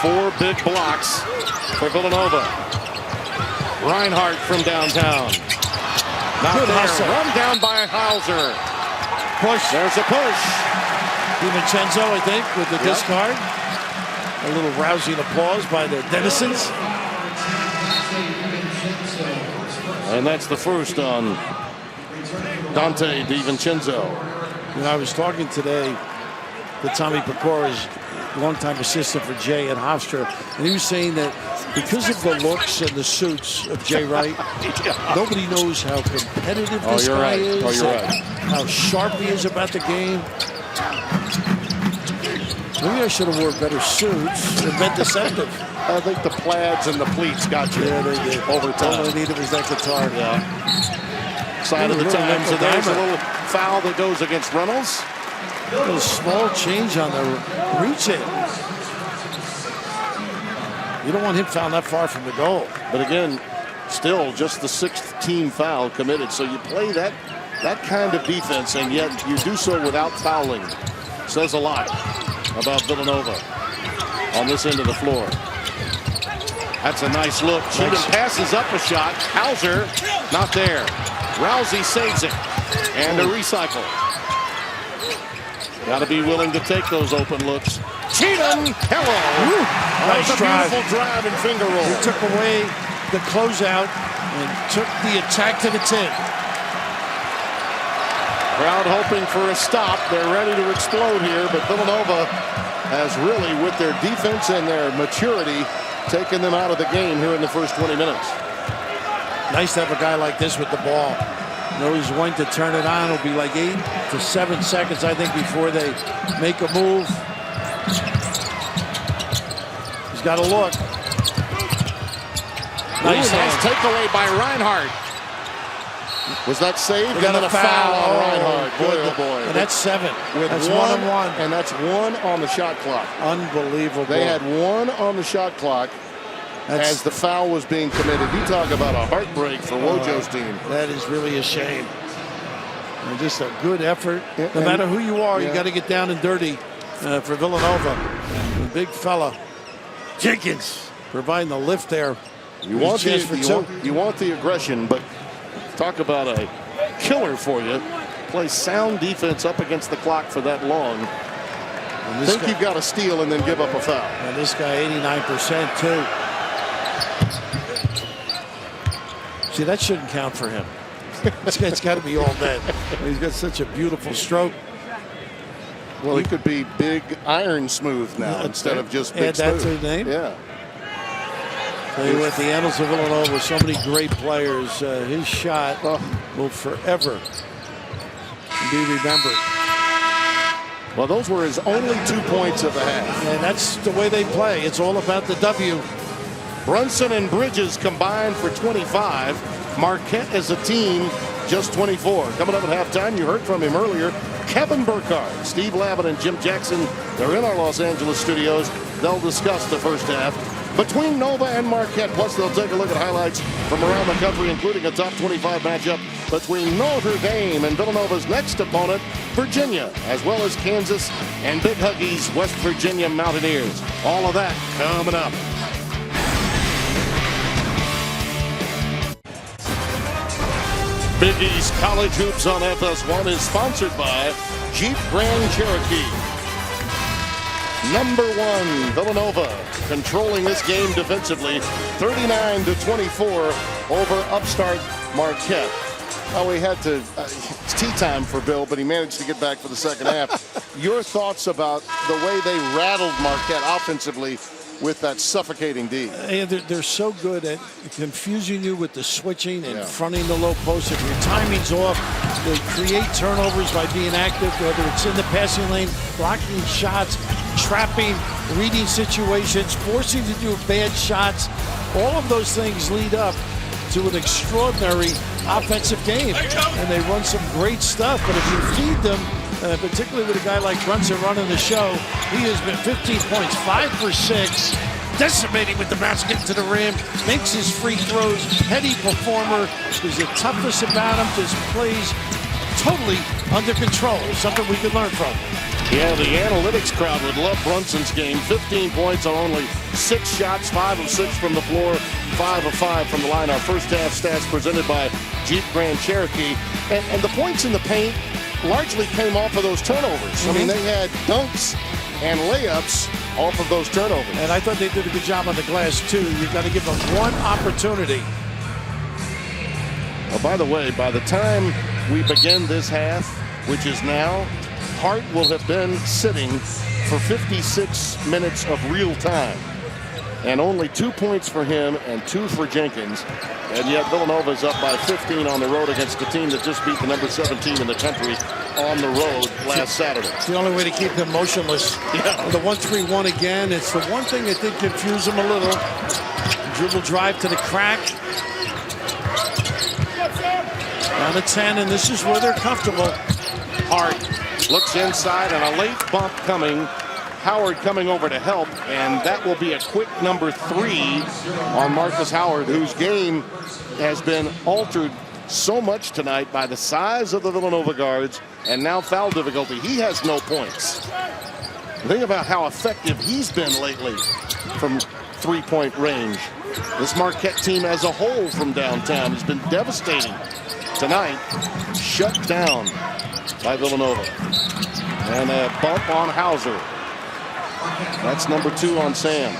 4 big blocks for Villanova. Reinhardt from downtown. Not Good there. hustle. Run down by Hauser. Push. There's a push. DiVincenzo, I think, with the discard. A little rousing applause by the Denizens. And that's the first on Dante DiVincenzo. You know, I was talking today to Tommy Pecora's longtime assistant for Jay at Hofstra, and he was saying that because of the looks and the suits of Jay Wright, nobody knows how competitive this guy is. Oh, you're right. How sharp he is about the game. Maybe I should have worn better suits and been deceptive. I think the plaids and the pleats got you. Yeah, they did. Over time. All I needed was that guitar. Yeah. Side of the time. So there's a little foul that goes against Reynolds. A little small change on the reach in. You don't want him fouled that far from the goal. But again, still just the 6th team foul committed. So you play that kind of defense, and yet you do so without fouling. Says a lot about Villanova on this end of the floor. That's a nice look. Cheatham passes up a shot. Hauser, not there. Rousey saves it. And a recycle. Got to be willing to take those open looks. Cheatham, hello. That was a beautiful drive and finger roll. He took away the closeout and took the attack to the 10. Crowd hoping for a stop. They're ready to explode here, but Villanova has really, with their defense and their maturity, taken them out of the game here in the first 20 minutes. Nice to have a guy like this with the ball. You know, he's going to turn it on. It'll be like 8 to 7 seconds, I think, before they make a move. He's got a look. Nice takeaway by Reinhardt. Was that saved? Got a foul on Reinhardt. Boy, oh boy. And that's 7. That's 1-on-1. 1-on-1. And that's 1 on the shot clock. Unbelievable. They had 1 on the shot clock as the foul was being committed. You talk about a heartbreak for Wojo's team. That is really a shame. And just a good effort. No matter who you are, you got to get down and dirty for Villanova. The big fella, Jenkins, providing the lift there. You want the aggression, but talk about a killer for you. Play sound defense up against the clock for that long. Think you've got to steal and then give up a foul. And this guy 89% too. See, that shouldn't count for him. This guy's got to be all net. He's got such a beautiful stroke. Well, he could be Big Iron Smooth now instead of just Big Smooth. That's his name? Yeah. Tell you what, the annals of Villanova, so many great players. His shot will forever be remembered. Well, those were his only 2 points of the half. And that's the way they play. It's all about the W. Brunson and Bridges combined for 25. Marquette as a team, just 24. Coming up at halftime, you heard from him earlier. Kevin Burkhardt, Steve Lavin, and Jim Jackson. They're in our Los Angeles studios. They'll discuss the first half between Nova and Marquette. Plus, they'll take a look at highlights from around the country, including a top 25 matchup between Notre Dame and Villanova's next opponent, Virginia, as well as Kansas and Big Huggies, West Virginia Mountaineers. All of that coming up. Big East College Hoops on FS1 is sponsored by Jeep Grand Cherokee. Number 1, Villanova, controlling this game defensively, 39-24 over upstart Marquette. Oh, we had to, it's tea time for Bill, but he managed to get back for the second half. Your thoughts about the way they rattled Marquette offensively with that suffocating D? And they're so good at confusing you with the switching and fronting the low post. If your timing's off, they create turnovers by being active, whether it's in the passing lane, blocking shots, trapping, reading situations, forcing to do bad shots. All of those things lead up to an extraordinary offensive game. And they run some great stuff, but if you feed them, particularly with a guy like Brunson running the show, he has been 15 points, 5 for 6, decimating with the bounce, getting to the rim, makes his free throws, heady performer. There's a toughness about him, just plays totally under control. Something we could learn from. Yeah, the analytics crowd would love Brunson's game. 15 points on only 6 shots, 5 of 6 from the floor, 5 of 5 from the line. Our first half stats presented by Jeep Grand Cherokee. And the points in the paint largely came off of those turnovers. I mean, they had dunks and layups off of those turnovers. And I thought they did a good job on the glass, too. You've got to give them one opportunity. Oh, by the way, by the time we begin this half, which is now, Hart will have been sitting for 56 minutes of real time. And only 2 points for him and 2 for Jenkins. And yet Villanova is up by 15 on the road against a team that just beat the number 17 in the country on the road last Saturday. It's the only way to keep him motionless. Yeah. The 1-3-1 again. It's the one thing that did confuse him a little. Dribble drive to the crack. Down to 10, and this is where they're comfortable. Hart looks inside and a late bump coming. Howard coming over to help, and that will be a quick number 3 on Marcus Howard, whose game has been altered so much tonight by the size of the Villanova guards and now foul difficulty. He has no points. Think about how effective he's been lately from 3-point range. This Marquette team as a whole from downtown has been devastating. Tonight, shut down by Villanova. And a bump on Hauser. That's number 2 on Sam.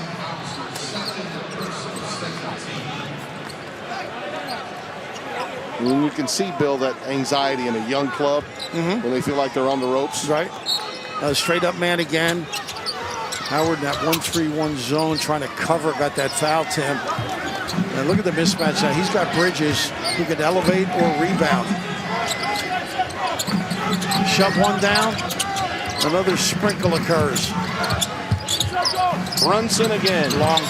And you can see, Bill, that anxiety in a young club when they feel like they're on the ropes. Right. Straight up man again. Howard in that 1-3-1 zone trying to cover. Got that foul, Tim. And look at the mismatch now. He's got Bridges who can elevate or rebound. Shut one down. Another sprinkle occurs. Brunson again. Long.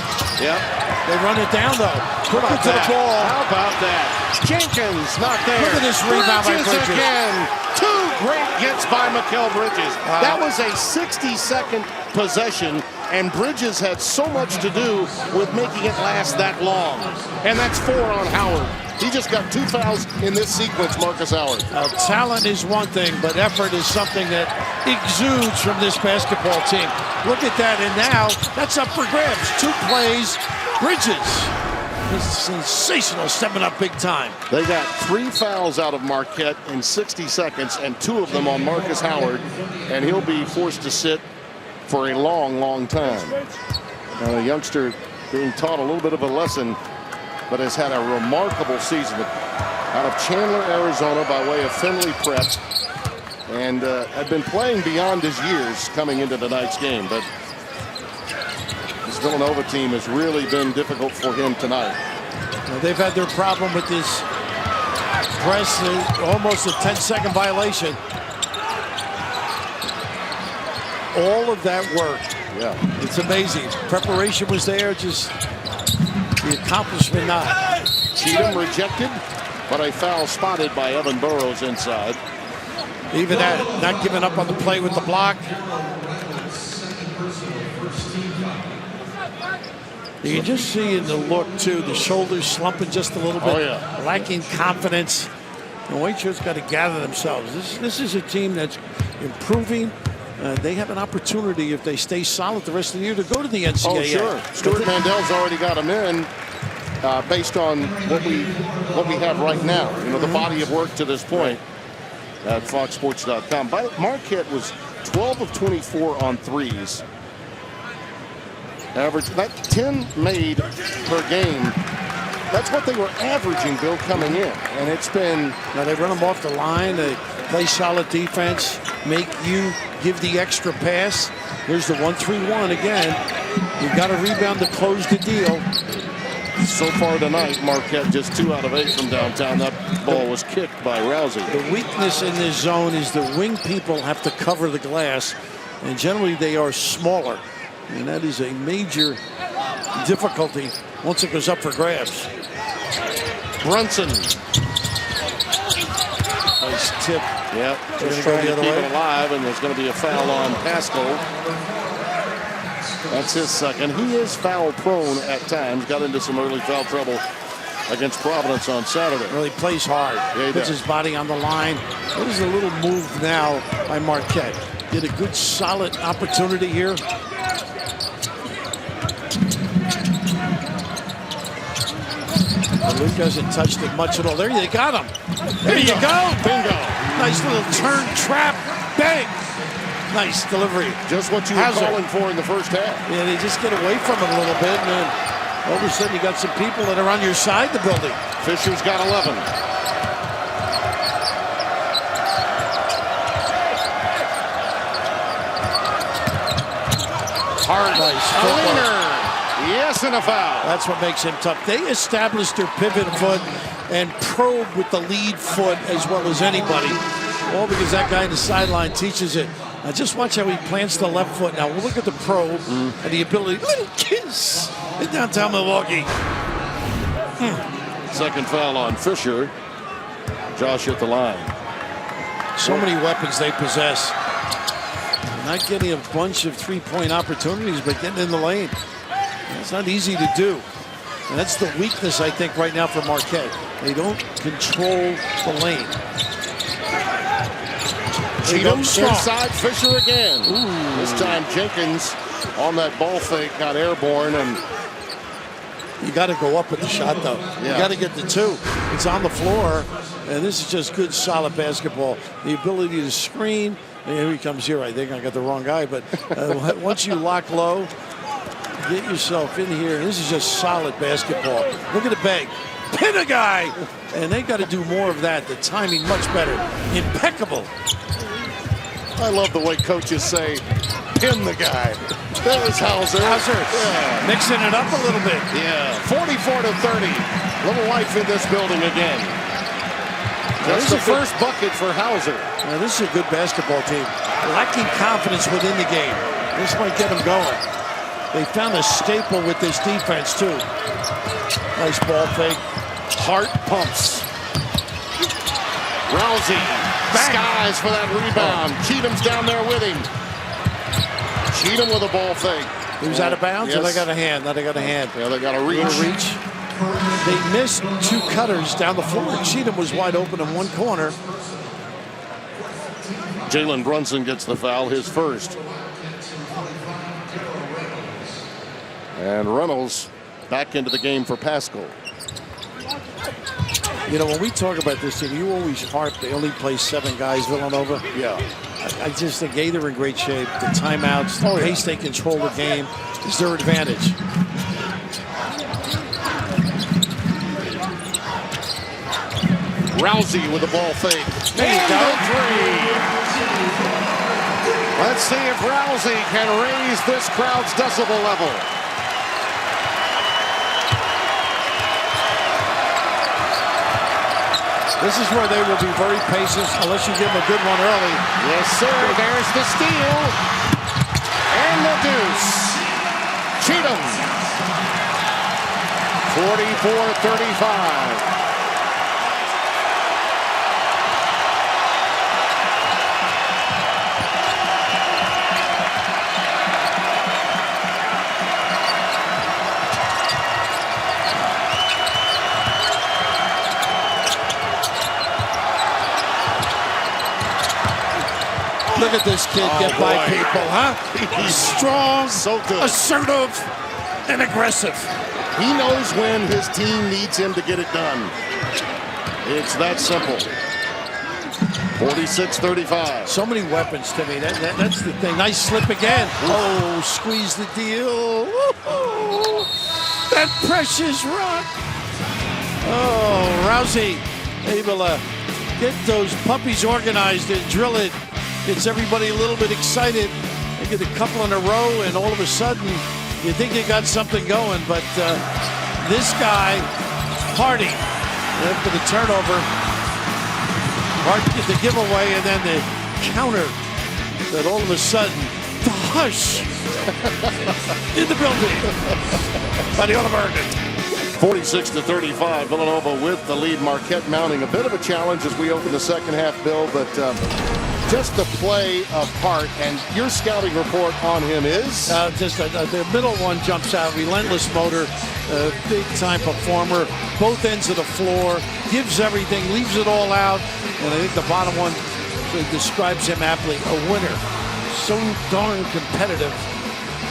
Yep. They run it down, though. Put it to the ball. How about that? Jenkins not there. Look at this rebound by Bridges. Again. 2 great gets by Mikal Bridges. That was a 60-second possession, and Bridges had so much to do with making it last that long. And that's 4 on Howard. He just got 2 fouls in this sequence, Marcus Howard. Talent is one thing, but effort is something that exudes from this basketball team. Look at that, and now that's up for grabs. 2 plays, Bridges. He's sensational, stepping up big time. They got 3 fouls out of Marquette in 60 seconds, and 2 of them on Marcus Howard, and he'll be forced to sit for a long, long time. A youngster being taught a little bit of a lesson, but has had a remarkable season out of Chandler, Arizona by way of Finley Prep, and had been playing beyond his years coming into tonight's game. But this Villanova team has really been difficult for him tonight. They've had their problem with this press, almost a 10-second violation. All of that work. Yeah. It's amazing. Preparation was there, just the accomplishment not. Cheatham rejected, but a foul spotted by Evan Burrows inside. Even that, not giving up on the play with the block. You can just see in the look, too, the shoulders slumping just a little bit. Oh, yeah. Lacking confidence. The Waiters got to gather themselves. This is a team that's improving. They have an opportunity, if they stay solid the rest of the year, to go to the NCAA. Oh, sure. Stuart Mandel's already got them in based on what we have right now. You know, the body of work to this point at foxsports.com. Marquette was 12 of 24 on threes. Average, that 10 made per game. That's what they were averaging, Bill, coming in. And it's been... Now they run them off the line. They play solid defense, make you give the extra pass. Here's the 1-3-1 again. You've got to rebound to close the deal. So far tonight, Marquette just 2 out of 8 from downtown. That ball was kicked by Rousey. The weakness in this zone is the wing people have to cover the glass, and generally they are smaller. And that is a major difficulty once it goes up for grabs. Brunson. Nice tip. Yep, just trying to keep it alive, and there's going to be a foul on Pascal. That's his second. He is foul prone at times. Got into some early foul trouble against Providence on Saturday. Well, he plays hard. Yeah, he puts does. his body on the line. There's a little move now by Marquette. Did a good, solid opportunity here. Luke hasn't touched it much at all. There you got him. There you go. Bingo. Nice little turn trap. Bang. Nice delivery. Just what you were calling for in the first half. Yeah, they just get away from it a little bit, and then all of a sudden you got some people that are on your side of the building. Fisher's got 11. Hard. Nice. Leaner. Yes, and a foul. That's what makes him tough. They established their pivot foot and probe with the lead foot as well as anybody. All because that guy in the sideline teaches it. Now just watch how he plants the left foot. Now we'll look at the probe and the ability. Little kiss in downtown Milwaukee. Second foul on Fisher. Josh hit the line. So many weapons they possess. Not getting a bunch of three-point opportunities, but getting in the lane. It's not easy to do. And that's the weakness, I think, right now for Marquette. They don't control the lane. Cheatham inside, Fisher again. Ooh. This time Jenkins on that ball fake got airborne, and you got to go up with the shot, though. You got to get the two. It's on the floor, and this is just good, solid basketball. The ability to screen. And here he comes here. I think I got the wrong guy, but once you lock low, get yourself in here. This is just solid basketball. Look at the bang. Pin a guy. And they got to do more of that. The timing much better. Impeccable. I love the way coaches say, pin the guy. There's Hauser. Yeah. Mixing it up a little bit. Yeah. 44-30. Little life in this building again. That's the first bucket for Hauser. Now, this is a good basketball team. Lacking confidence within the game. This might get them going. They found a staple with this defense, too. Nice ball fake. Heart pumps. Rousey skies for that rebound. Cheatham's down there with him. Cheatham with a ball fake. He was out of bounds? Yes. Or they got a hand? They got a hand. Yeah, they got a reach. They missed two cutters down the floor. Cheatham was wide open in one corner. Jalen Brunson gets the foul, his first. And Reynolds back into the game for Pascal. You know, when we talk about this team, you always harp they only play 7 guys, Villanova. Yeah. I just think, A, they're in great shape. The timeouts, the pace they control the game is their advantage. Rousey with the ball fake. There you go. Let's see if Rousey can raise this crowd's decibel level. This is where they will be very patient unless you give them a good one early. Yes, sir. There's the steal. And the deuce. Cheatham. 44-35. Look at this kid get by people, huh? He's strong, so good, assertive, and aggressive. He knows when his team needs him to get it done. It's that simple. 46-35. So many weapons, Timmy. That's the thing. Nice slip again. Oh, squeeze the deal. Woo-hoo. That precious rock. Oh, Rousey able to get those puppies organized and drill it. Gets everybody a little bit excited. They get a couple in a row, and all of a sudden, you think you got something going. But this guy, Hardy, after the turnover, Hardy get the giveaway, and then the counter. That all of a sudden, the hush in the building by the All-American. 46-35. Villanova with the lead. Marquette mounting a bit of a challenge as we open the second half, Bill, but just the play of Hart, and your scouting report on him is? The middle one jumps out, relentless motor, big-time performer, both ends of the floor, gives everything, leaves it all out, and I think the bottom one describes him aptly, a winner. So darn competitive.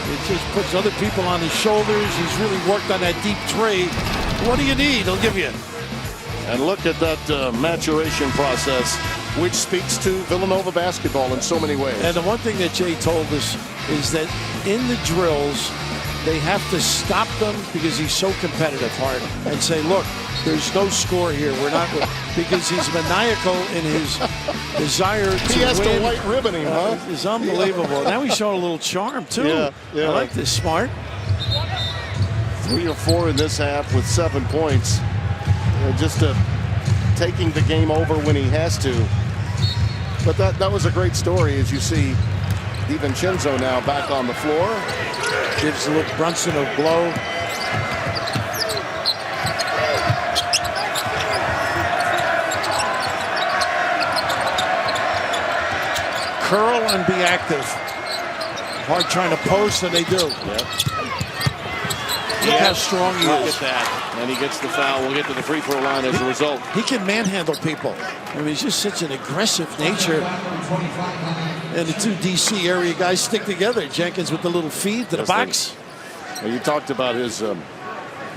It just puts other people on his shoulders. He's really worked on that deep three. What do you need? He'll give you. And look at that maturation process, which speaks to Villanova basketball in so many ways. And the one thing that Jay told us is that in the drills, they have to stop them because he's so competitive, Hart, and say, look, there's no score here. We're not, because he's maniacal in his desire to win. He has to white ribbon him, huh? It's unbelievable. Now he's showing a little charm, too. Yeah. I like this, smart. 3 or 4 in this half with 7 points. Just taking the game over when he has to. But that was a great story, as you see DiVincenzo now back on the floor. Gives Brunson a blow. Curl and be active. Hard trying to post, and they do. Look how strong he is. Look at that. And he gets the foul. We'll get to the free throw line as a result. He can manhandle people. I mean, he's just such an aggressive nature. And the two DC area guys stick together. Jenkins with the little feed to the box. You talked about his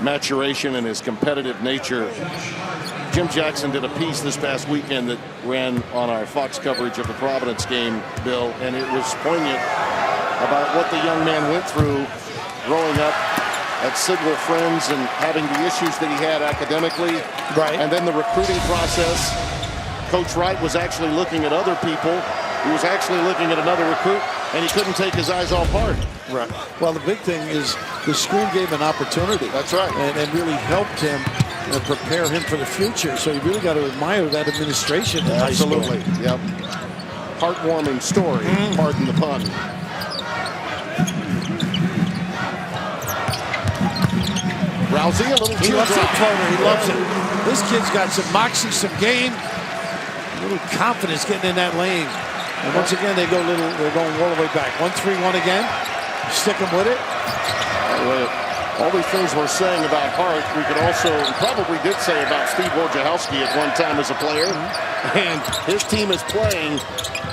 maturation and his competitive nature. Jim Jackson did a piece this past weekend that ran on our Fox coverage of the Providence game, Bill, and it was poignant about what the young man went through growing up at Signal Friends and having the issues that he had academically. Right. And then the recruiting process. Coach Wright was actually looking at other people. He was actually looking at another recruit, and he couldn't take his eyes off Hart. Right. Well, the big thing is the school gave an opportunity. That's right. And really helped him and prepare him for the future. So you really got to admire that administration in high school. Absolutely. Yep. Heartwarming story. Pardon the pun. Rousey, a little He loves that teardrop. floater. He loves it. This kid's got some moxie, some game, a little confidence getting in that lane. And once again, they're going all the way back. 1-3-1 again. Stick him with it. All these things we're saying about Hart, we could also probably did say about Steve Wojciechowski at one time as a player. And his team is playing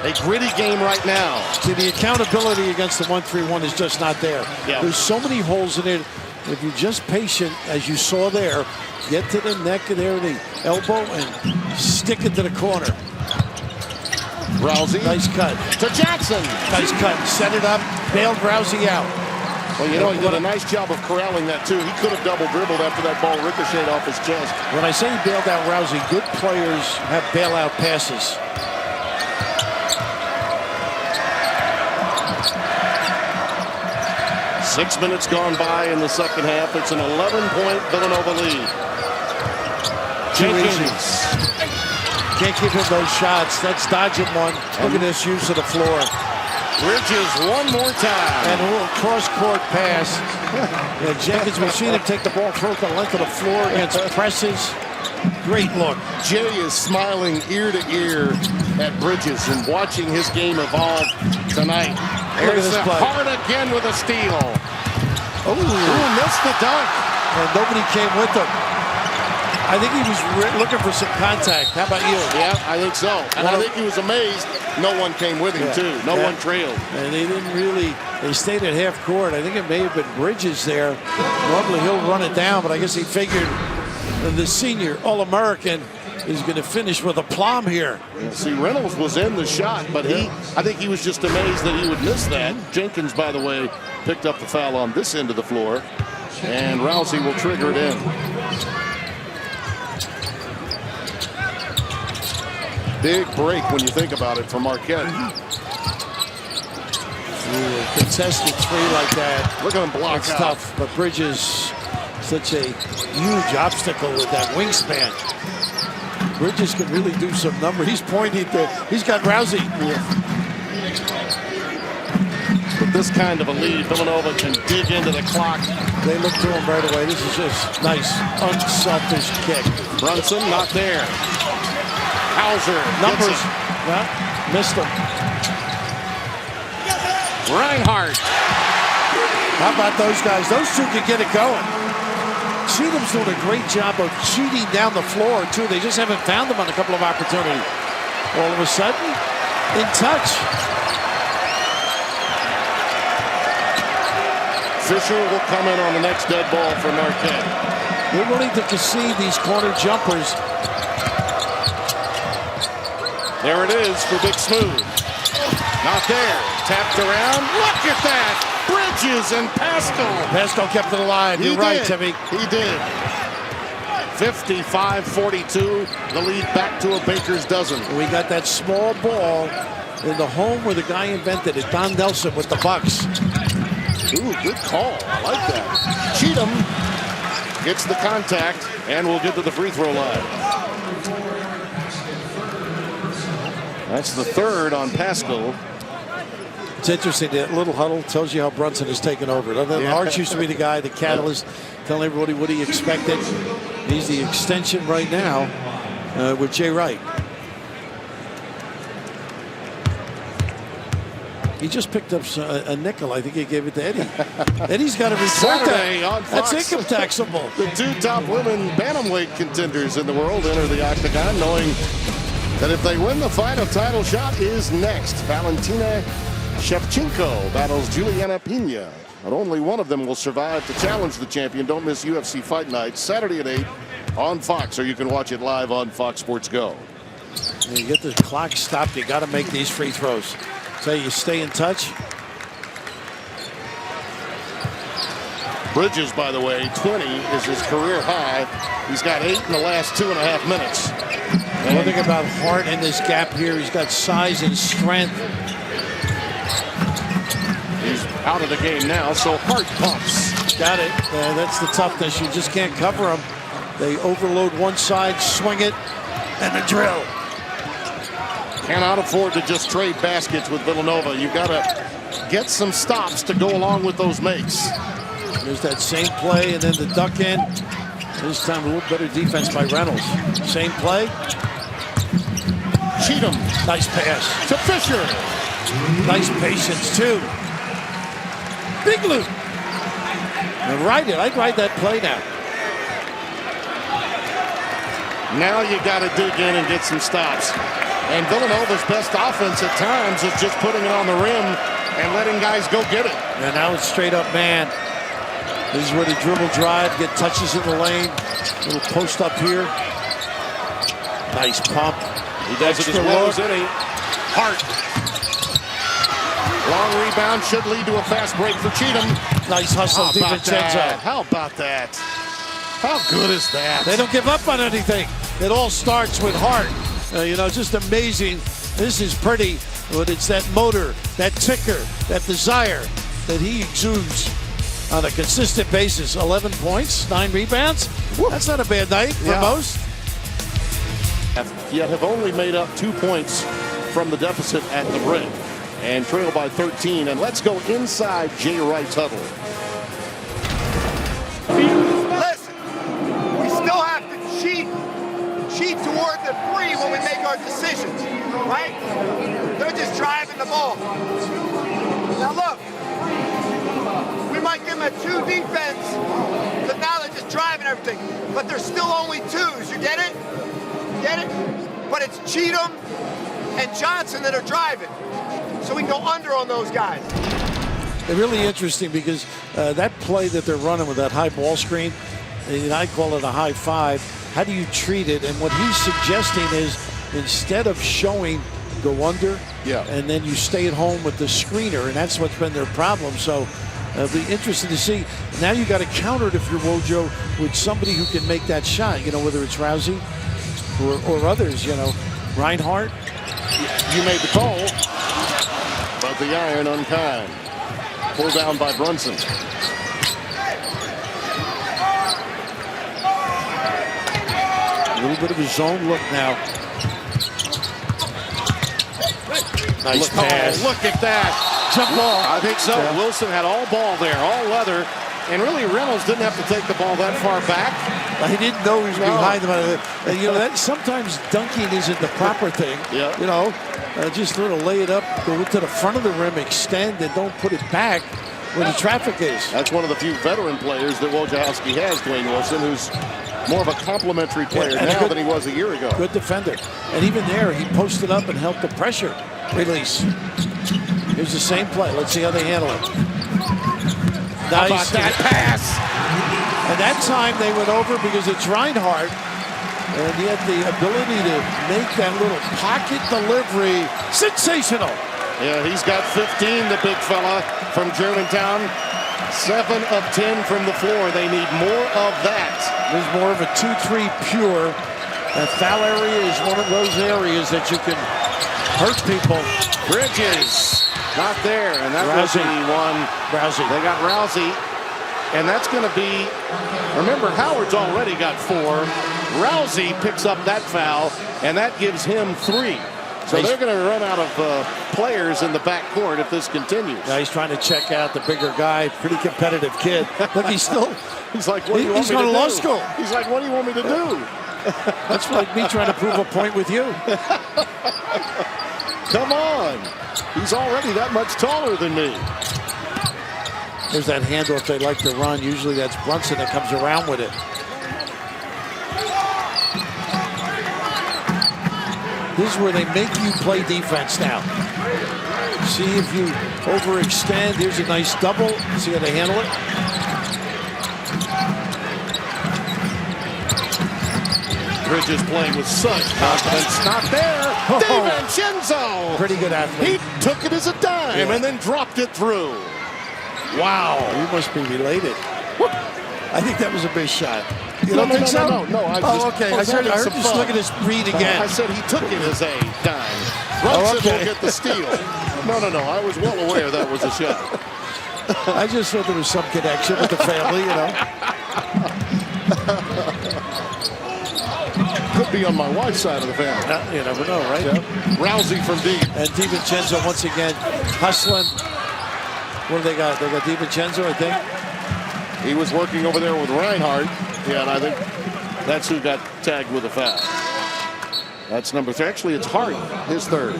a gritty game right now. See, the accountability against the 1-3-1 is just not there. Yeah. There's so many holes in it. If you're just patient, as you saw there, get to the neck of there, the elbow, and stick it to the corner. Rousey. Nice cut. To Jackson. Nice cut. Set it up. Bailed Rousey out. Well, you know, he did a nice job of corralling that, too. He could have double dribbled after that ball ricocheted off his chest. When I say he bailed out Rousey, good players have bailout passes. Six minutes gone by in the second half. It's an 11-point Villanova lead. Jenkins. Can't give him those shots. That's dodging one. Look at this use of the floor. Bridges one more time. And a little cross-court pass. And Jenkins, we've seen him take the ball, throw it the length of the floor against presses. Great look. Jay is smiling ear to ear at Bridges and watching his game evolve tonight. There's the Hart again with a steal. Oh, missed the dunk. And nobody came with him. I think he was looking for some contact. How about you? Yeah, I think so. And I think he was amazed no one came with him, too. No one trailed. And they didn't really, they stayed at half court. I think it may have been Bridges there. Normally he'll run it down, but I guess he figured the senior All-American is going to finish with aplomb here. See, Reynolds was in the shot, but I think he was just amazed that he would miss that. Jenkins, by the way, picked up the foul on this end of the floor, and Rousey will trigger it in. Big break when you think about it for Marquette. Contested three like that. Look at him block It's out. tough, but Bridges, such a huge obstacle with that wingspan. Bridges can really do some number. He's pointing to, he's got Rousey. With this kind of a lead, Villanova can dig into the clock. They look to him right away. This is just nice, unselfish kick. Brunson not there. Hauser Numbers. gets it. Yeah. Missed him. Reinhardt. How about those guys? Those two can get it going. Cheatham's doing a great job of cheating down the floor, too. They just haven't found them on a couple of opportunities. All of a sudden, in touch. Fisher will come in on the next dead ball for Marquette. We're willing to concede these corner jumpers. There it is for Big Smooth. Not there. Tapped around. Look at that. Bridges and Pascal. Pascal kept it alive. You're right, Timmy. He did. 55-42. The lead back to a baker's dozen. We got that small ball in the home where the guy invented it. Don Nelson with the Bucks. Ooh, good call. I like that. Cheatham gets the contact and will get to the free throw line. That's the third on Pascal. It's interesting, that little huddle tells you how Brunson has taken over. Arch used to be the guy, the catalyst, telling everybody what he expected. He's the extension right now with Jay Wright. He just picked up a nickel. I think he gave it to Eddie. Eddie's got to report that. That's income taxable. The two top women bantamweight contenders in the world enter the octagon, knowing that if they win, the final title shot is next. Valentina Shevchenko battles Juliana Pena, but only one of them will survive to challenge the champion. Don't miss UFC Fight Night, Saturday at 8 on Fox, or you can watch it live on Fox Sports Go. When you get the clock stopped, you got to make these free throws. So you stay in touch. Bridges, by the way, 20 is his career high. He's got 8 in the last 2.5 minutes. One thing about Hart in this gap here, he's got size and strength. He's out of the game now, so Hart pumps. Got it. That's the toughness. You just can't cover them. They overload one side, swing it, and a drill. Cannot afford to just trade baskets with Villanova. You've got to get some stops to go along with those makes. There's that same play, and then the duck in. This time a little better defense by Reynolds. Same play. Cheatham. Nice pass. To Fisher. Nice patience, too. Big loop. And ride it. I'd ride that play now. Now you got to dig in and get some stops. And Villanova's best offense at times is just putting it on the rim and letting guys go get it. And now it's straight up man. This is where the dribble drive, get touches in the lane. Little post up here. Nice pump. He does it as well as any. Hart. Long rebound should lead to a fast break for Cheatham. Nice hustle, DiVincenzo. How about that? How good is that? They don't give up on anything. It all starts with Hart. You know, just amazing. This is pretty, but it's that motor, that ticker, that desire that he exudes on a consistent basis. 11 points, 9 rebounds. That's not a bad night for most. Yet have only made up 2 points from the deficit at the break and trail by 13. And let's go inside Jay Wright's huddle. Listen, we still have to cheat toward the free when we make our decisions, right? They're just driving the ball. Now look, we might give them a 2 defense, but now they're just driving everything. But they're still only 2s, you get it? Get it? But it's Cheatham and Johnson that are driving. So we can go under on those guys. They're really interesting because that play that they're running with that high ball screen, and I call it a high 5. How do you treat it? And what he's suggesting is instead of showing go under, and then you stay at home with the screener, and that's what's been their problem. So it'll be interesting to see. Now you got to counter it if you're Wojo with somebody who can make that shot. You know, whether it's Rousey or others. You know, Reinhardt. You made the call, but the iron unkind. Pulled down by Brunson. A little bit of a zone look now. Nice pass. Oh, look at that. Jump ball. I think so. Yeah. Wilson had all ball there, all leather. And really, Reynolds didn't have to take the ball that far back. I didn't know he was behind him. You know, that sometimes dunking isn't the proper thing. Yeah. You know, just sort of lay it up, go to the front of the rim, extend, and don't put it back where the traffic is. That's one of the few veteran players that Wojciechowski has, Dwayne Wilson, who's more of a complimentary player now than he was a year ago. Good defender. And even there, he posted up and helped the pressure release. Here's the same play. Let's see how they handle it. Nice. How about that pass? And that time they went over because it's Reinhardt. And he had the ability to make that little pocket delivery sensational. Yeah, he's got 15, the big fella from Germantown. 7 of 10 from the floor. They need more of that. There's more of a 2-3 pure. That foul area is one of those areas that you can hurt people. Bridges. Not there, and that was the one. Rousey. They got Rousey, and that's going to be, remember, Howard's already got 4. Rousey picks up that foul, and that gives him 3. So they're going to run out of players in the backcourt if this continues. Now he's trying to check out the bigger guy, pretty competitive kid. Look, he's still, he's like, what do you want me to do? He's going to law school. He's like, what do you want me to do? That's like me trying to prove a point with you. Come on. He's already that much taller than me. There's that handoff they like to run. Usually that's Brunson that comes around with it. This is where they make you play defense now. See if you overextend. Here's a nice double. See how they handle it. Bridges playing with such confidence. Not there. DiVincenzo. Pretty good athlete. He took it as a dime and then dropped it through. Wow. We must be related. I think that was a big shot. You No, don't think so? No. Okay. I heard just look at his breed again. I said he took it as a dime. Brunson will get the steal. No. I was well aware that was a shot. I just thought there was some connection with the family, you know. Could be on my wife's side of the family. You never know, right? Yeah. Rousey from deep. And DiVincenzo once again hustling. What do they got? They got DiVincenzo, I think. He was working over there with Reinhardt. Yeah, and I think that's who got tagged with a foul. That's number 3. Actually, it's Hart, his 3rd.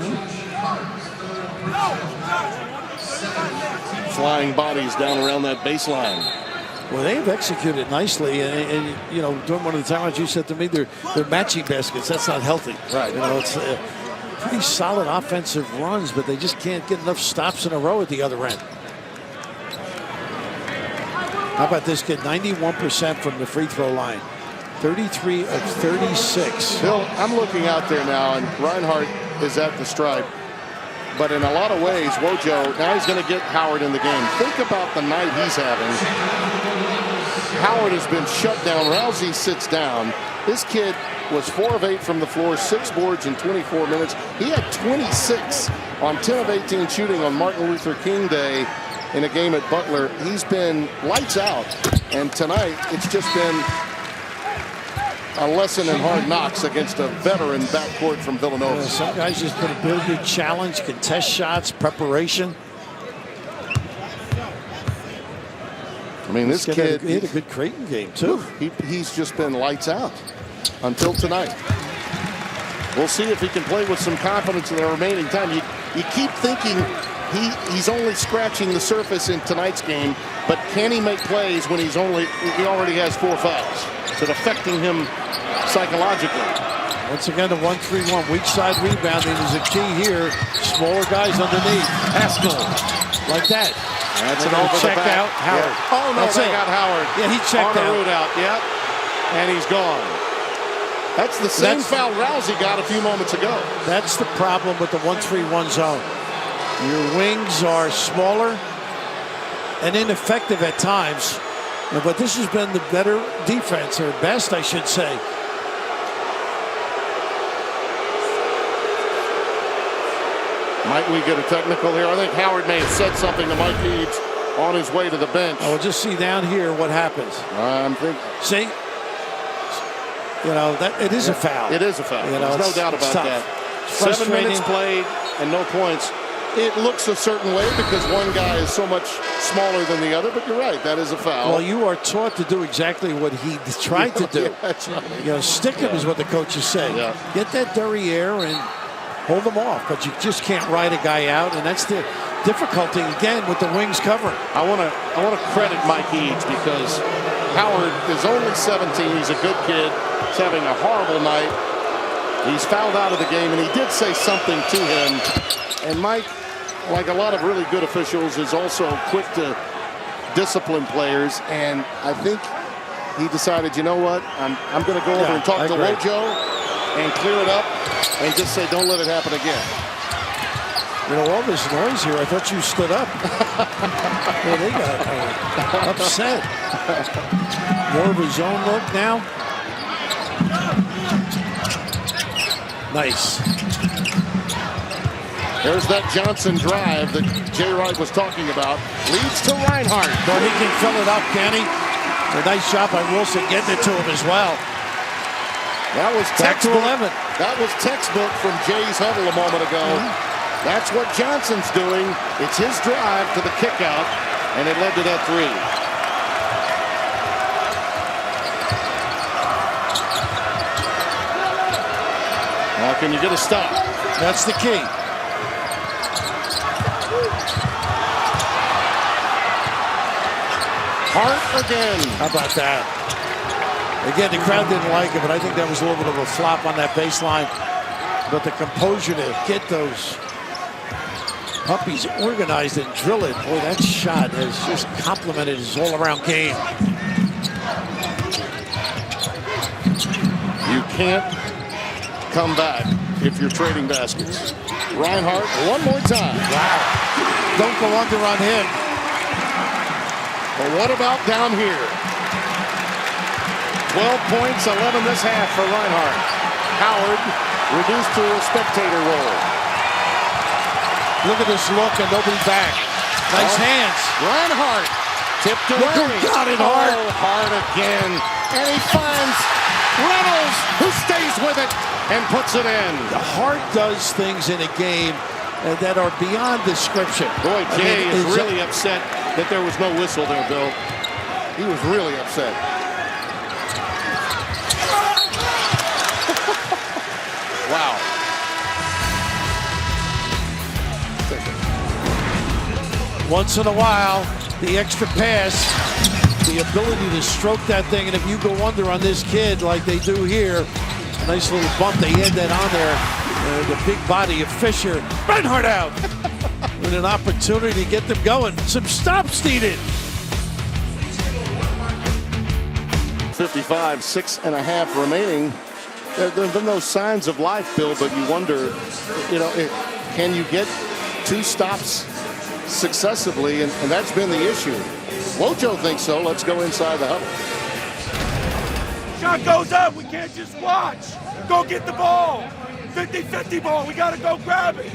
Flying bodies down around that baseline. Well, they have executed nicely, and you know, during one of the times you said to me, they're matching baskets. That's not healthy, right? You know, it's pretty solid offensive runs, but they just can't get enough stops in a row at the other end. How about this kid? 91% from the free throw line, 33 of 36. Bill, I'm looking out there now, and Reinhardt is at the stripe. But in a lot of ways, Wojo, now he's going to get Howard in the game. Think about the night he's having. Howard has been shut down. Rousey sits down. This kid was 4 of 8 from the floor, 6 boards in 24 minutes. He had 26 on 10 of 18 shooting on Martin Luther King Day in a game at Butler. He's been lights out. And tonight, it's just been a lesson in hard knocks against a veteran backcourt from Villanova. Yeah, some guys just put a big challenge, contest shots, preparation. I mean, this kid, he had a good Creighton game too. He's just been lights out until tonight. We'll see if he can play with some confidence in the remaining time. You keep thinking he's only scratching the surface in tonight's game, but can he make plays when he already has 4 fouls? Is it affecting him psychologically? Once again, the 1-3-1 weak side rebounding is a key here. Smaller guys underneath. Haskell, like that. That's an over check the back. out Howard. Yeah. Oh no, they got Howard. Yeah, he checked on the out. route out. Yep, and he's gone. That's the same foul Rousey got a few moments ago. That's the problem with the 1-3-1 zone. Your wings are smaller and ineffective at times, but this has been the better defense, or best, I should say. Might we get a technical here? I think Howard may have said something to Mike Eads on his way to the bench. Oh, we'll just see down here what happens. See? You know, it is a foul. It is a foul. You know, there's no doubt about that. 7 minutes played and no points. it looks a certain way because one guy is so much smaller than the other, but you're right, that is a foul. Well, you are taught to do exactly what he tried to do. Yeah, that's right. You know, stick him is what the coaches say. Yeah. Get that derriere and hold them off, but you just can't ride a guy out, and that's the difficulty again with the wings covering. I want to credit Mike Eads because Howard is only 17. He's a good kid. He's having a horrible night. He's fouled out of the game, and he did say something to him. And Mike, like a lot of really good officials, is also quick to discipline players. And I think he decided, you know what, I'm going to go over and talk to Wojo and clear it up and just say, don't let it happen again. You know, all this noise here, I thought you stood up. Well, they got upset. More of a zone look now. Nice. There's that Johnson drive that Jay Wright was talking about. Leads to Reinhardt. But he can fill it up, can he? A nice shot by Wilson getting it to him as well. That was Back to textbook. 11. That was textbook from Jay's huddle a moment ago. That's what Johnson's doing. It's his drive to the kick out, and it led to that three. Now, can you get a stop? That's the key. Hart again. How about that? Again, the crowd didn't like it, but I think that was a little bit of a flop on that baseline. But the composure to get those puppies organized and drill it. Boy, that shot has just complemented his all-around game. You can't come back if you're trading baskets. Reinhardt, one more time. Wow. Don't go under on him. But what about down here? 12 points, 11 this half for Reinhardt. Howard reduced to a spectator role. Look at this look and nobody back. Nice hands. Reinhardt tipped away. Got it, Hart. Oh, Hart again. And he finds Reynolds, who stays with it and puts it in. The Hart does things in a game that are beyond description. Boy, Jay is really upset that there was no whistle there, Bill. He was really upset. Wow. Once in a while, the extra pass, the ability to stroke that thing, and if you go under on this kid like they do here, a nice little bump, they add that on there. The big body of Fisher. Reinhardt out. With an opportunity to get them going. Some stops needed. 55, 6.5 remaining. There's been no signs of life, Bill, but you wonder, you know, can you get two stops successively? And that's been the issue. Wojo thinks so. Let's go inside the huddle. Shot goes up. We can't just watch. Go get the ball. 50-50 ball. We got to go grab it.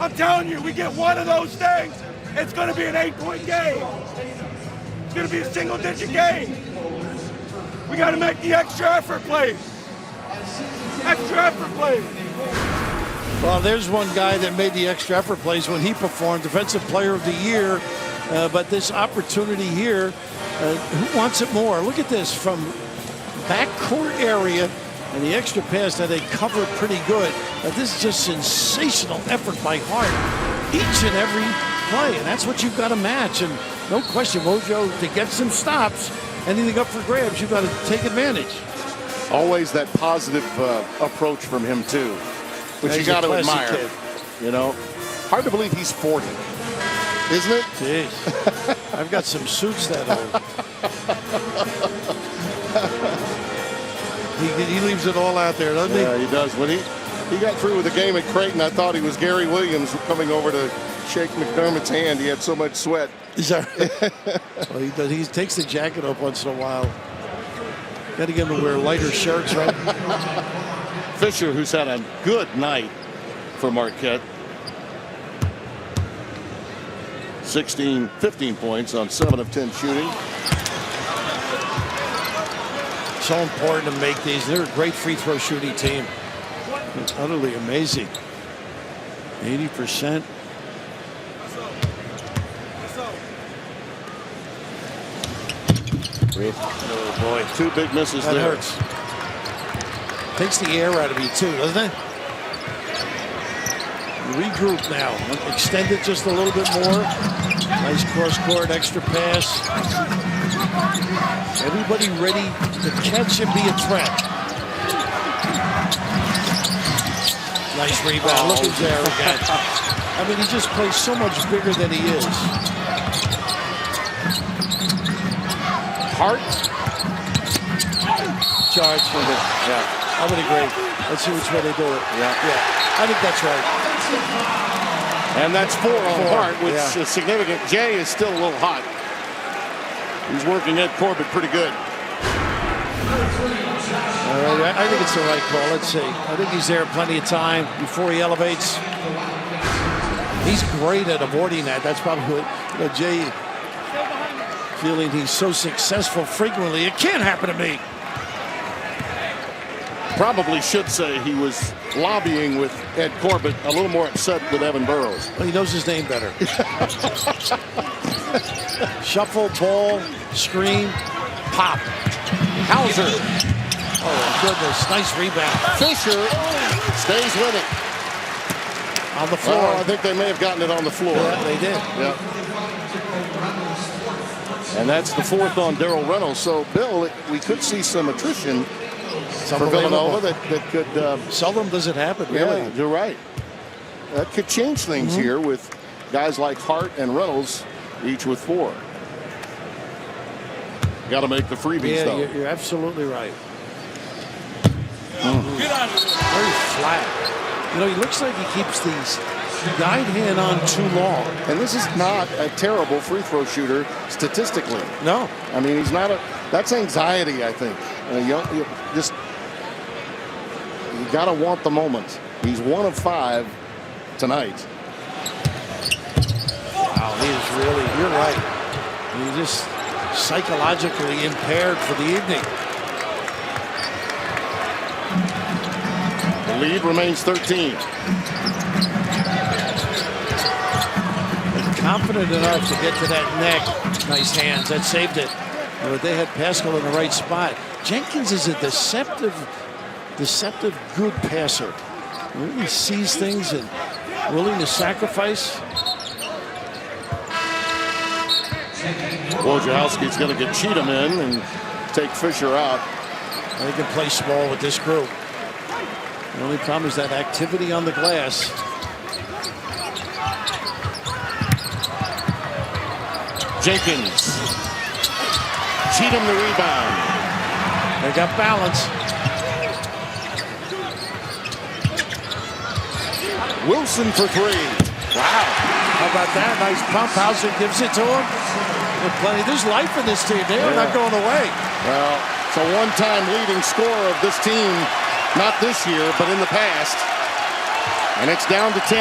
I'm telling you, we get one of those things, it's going to be an 8-point game. It's going to be a single-digit game. We got to make the extra effort plays. Extra effort plays. Well, there's one guy that made the extra effort plays when he performed Defensive Player of the Year. But this opportunity here, who wants it more? Look at this from backcourt area and the extra pass that they covered pretty good. This is just sensational effort by Hart each and every play, and that's what you've got to match. And no question, Wojo, to get some stops, anything up for grabs, you've got to take advantage. Always that positive approach from him, too, which you got to admire. Kid. You know, hard to believe he's 40, isn't it? Jeez. I've got some suits that old. He leaves it all out there, doesn't he? Yeah, he does. When he got through with the game at Creighton, I thought he was Gary Williams coming over to shake McDermott's hand. He had so much sweat. Well, he does. He takes the jacket up once in a while. Got to get him to wear lighter shirts, right? Fisher, who's had a good night for Marquette. 15 points on 7 of 10 shooting. So important to make these. They're a great free throw shooting team. It's utterly amazing. 80%. Oh, boy. 2 big misses That there. hurts. Takes the air out of you, too, doesn't it? Regroup now. Extend it just a little bit more. Nice cross-court, extra pass. Everybody ready to catch and be a threat. Nice rebound. Look who's there again. I mean, he just plays so much bigger than he is. Hart. Charge. Yeah. I would agree. Let's see which way they do it. Yeah. I think that's right. And that's 4 on Hart, which Yeah. is significant. Jay is still a little hot. He's working Ed Corbett pretty good. I think it's the right call. Let's see. I think he's there plenty of time before he elevates. He's great at avoiding that. That's probably what Jay feeling he's so successful frequently. It can't happen to me. Probably should say he was lobbying with Ed Corbett, a little more upset with Evan Burrows. Well, he knows his name better. Shuffle, ball, screen, pop. Hauser. Oh, goodness. Nice rebound. Fisher stays with it. On the floor. Well, I think they may have gotten it on the floor. Yeah, they did. Yeah. And that's the 4th on Darrell Reynolds. So, Bill, we could see some attrition for Villanova that could... Seldom does it happen, really. Yeah, you're right. That could change things here with guys like Hart and Reynolds, each with 4. Got to make the freebies, though. You're absolutely right. Very flat. You know, he looks like he keeps these guide hand on too long. And this is not a terrible free throw shooter statistically. No. I mean, he's not a... That's anxiety, I think. You got to want the moment. He's 1 of 5 tonight. Wow, he is really... You're right. He's just psychologically impaired for the evening. The lead remains 13. And confident enough to get to that neck. Nice hands. That saved it. But they had Pascal in the right spot. Jenkins is a deceptive good passer. He really sees things and willing to sacrifice. Wojciechowski's going to get Cheatham in and take Fisher out. They can play small with this group. The only problem is that activity on the glass. Jenkins. Cheatham the rebound. They got balance. Wilson for 3. Wow. How about that? Nice pump. Hauser gives it to him. There's life in this team. They are not going away. Well, it's a one-time leading scorer of this team. Not this year, but in the past. And it's down to 10.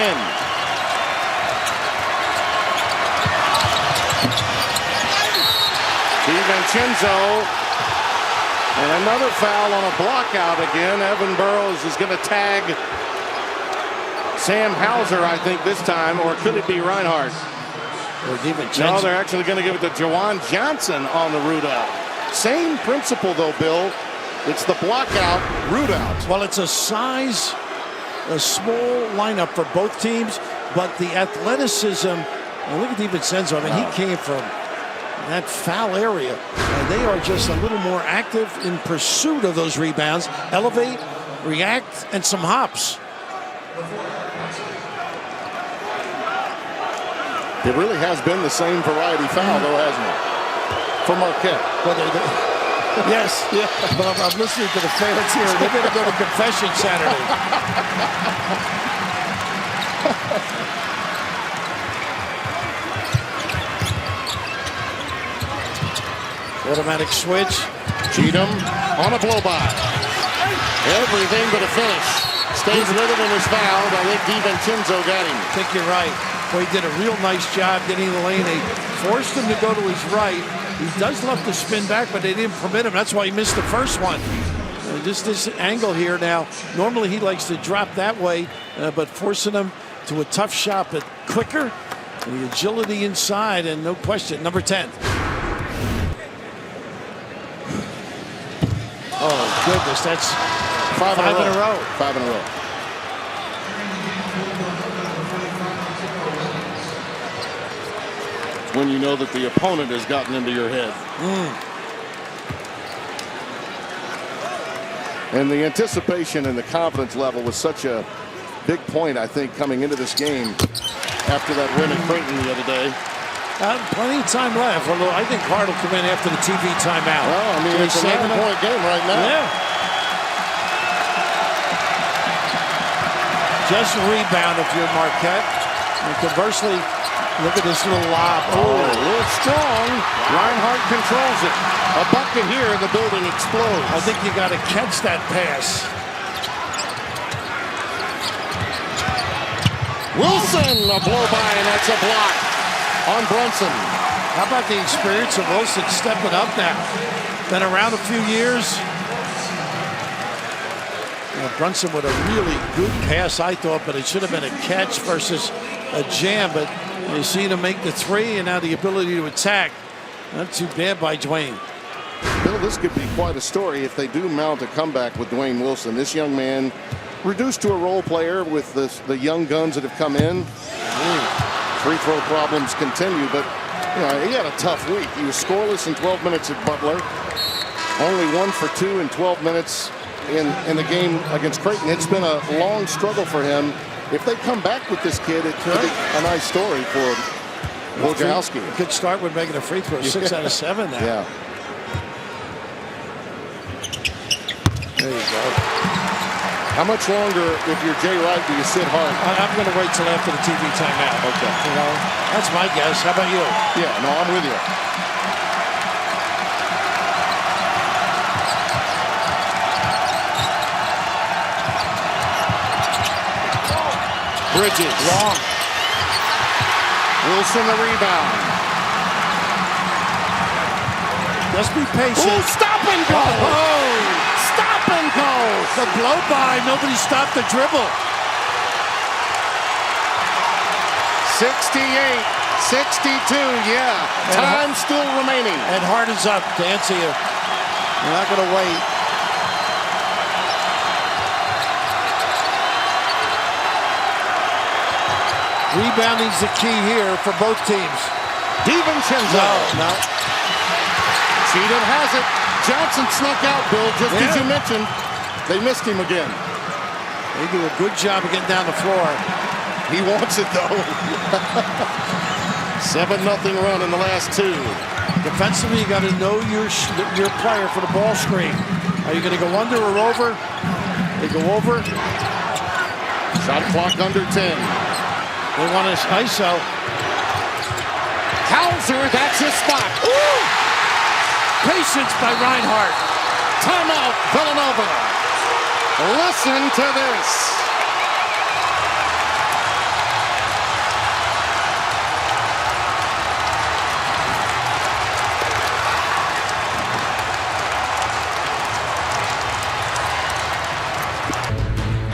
DiVincenzo. And another foul on a block out again. Evan Burrows is going to tag Sam Hauser, I think, this time. Or could it be Reinhardt? No, they're actually going to give it to Jawan Johnson on the root out. Same principle, though, Bill. It's the block out, root out. Well, it's a small lineup for both teams, but the athleticism, and look at DiVincenzo. I mean, he came from that foul area. And they are just a little more active in pursuit of those rebounds. Elevate, react, and some hops. It really has been the same variety foul, though, hasn't it? For Marquette. Yes, but I'm listening to the fans here. They're going to go to confession Saturday. Automatic switch. Cheatham on a blow-by. Everything but a finish. Stays with it and is fouled. I think DiVincenzo got him. I think you're right. Well, he did a real nice job getting in the lane. They forced him to go to his right. He does love to spin back, but they didn't permit him. That's why he missed the first one. Just this angle here now. Normally he likes to drop that way, but forcing him to a tough shot, but quicker. And the agility inside, and no question, number 10. goodness, that's five in a row. 5 in a row. When you know that the opponent has gotten into your head. And the anticipation and the confidence level was such a big point, I think, coming into this game after that win at Creighton the other day. Plenty of time left. Although I think Hart will come in after the TV timeout. Well, I mean, So it's a 9-point game right now. Yeah. Just rebound if you're Marquette. And conversely, look at this little lob. Oh, a little strong. Reinhardt controls it. A bucket here, and the building explodes. I think you got to catch that pass. Wilson, a blow by, and that's a block on Brunson. How about the experience of Wilson stepping up now? Been around a few years. Brunson with a really good pass, I thought, but it should have been a catch versus a jam. But you see him make the three, and now the ability to attack. Not too bad by Dwayne. Bill, this could be quite a story if they do mount a comeback with Dwayne Wilson. This young man, reduced to a role player with the young guns that have come in. Free throw problems continue, but he had a tough week. He was scoreless in 12 minutes at Butler. Only 1 for 2 in 12 minutes in the game against Creighton. It's been a long struggle for him. If they come back with this kid, it could be a nice story for Wojciechowski. Good start with making a free throw. 6 out of 7 now. Yeah. There you go. How much longer, if you're Jay Wright, do you sit hard? I'm going to wait till after the TV timeout. Okay. That's my guess. How about you? Yeah, no, I'm with you. Bridges. Long. Wilson the rebound. Just be patient. Oh, stop and go! Stop and go! The blow by, nobody stopped the dribble. 68, 62, yeah. Time still remaining. And Hart is up to answer you. You're not going to wait. Rebounding's the key here for both teams. DiVincenzo. No. Cheatham has it. Johnson snuck out, Bill, just as you mentioned. They missed him again. They do a good job of getting down the floor. He wants it, though. 7-0 run in the last 2. Defensively, you got to know your player for the ball screen. Are you going to go under or over? They go over. Shot clock under 10. They want us ISO. Hauser, that's his spot. Ooh! Patience by Reinhardt. Timeout, Villanova. Listen to this.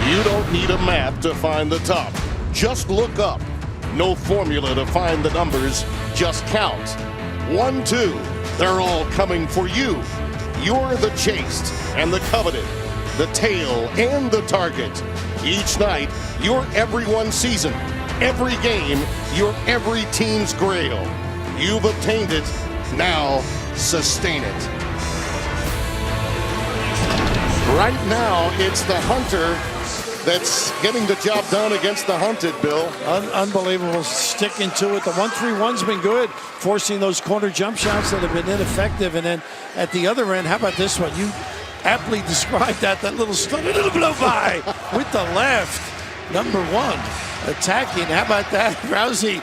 You don't need a map to find the top. Just look up. No formula to find the numbers. Just count. 1, 2. They're all coming for you. You're the chased and the coveted, the tail and the target. Each night, you're everyone's season. Every game, you're every team's grail. You've obtained it. Now, sustain it. Right now, it's the hunter that's getting the job done against the hunted, Bill. Unbelievable, sticking to it. The 1-3-1's been good, forcing those corner jump shots that have been ineffective. And then at the other end, how about this one? You aptly described that little blow by with the left. Number 1, attacking. How about that? Rousey,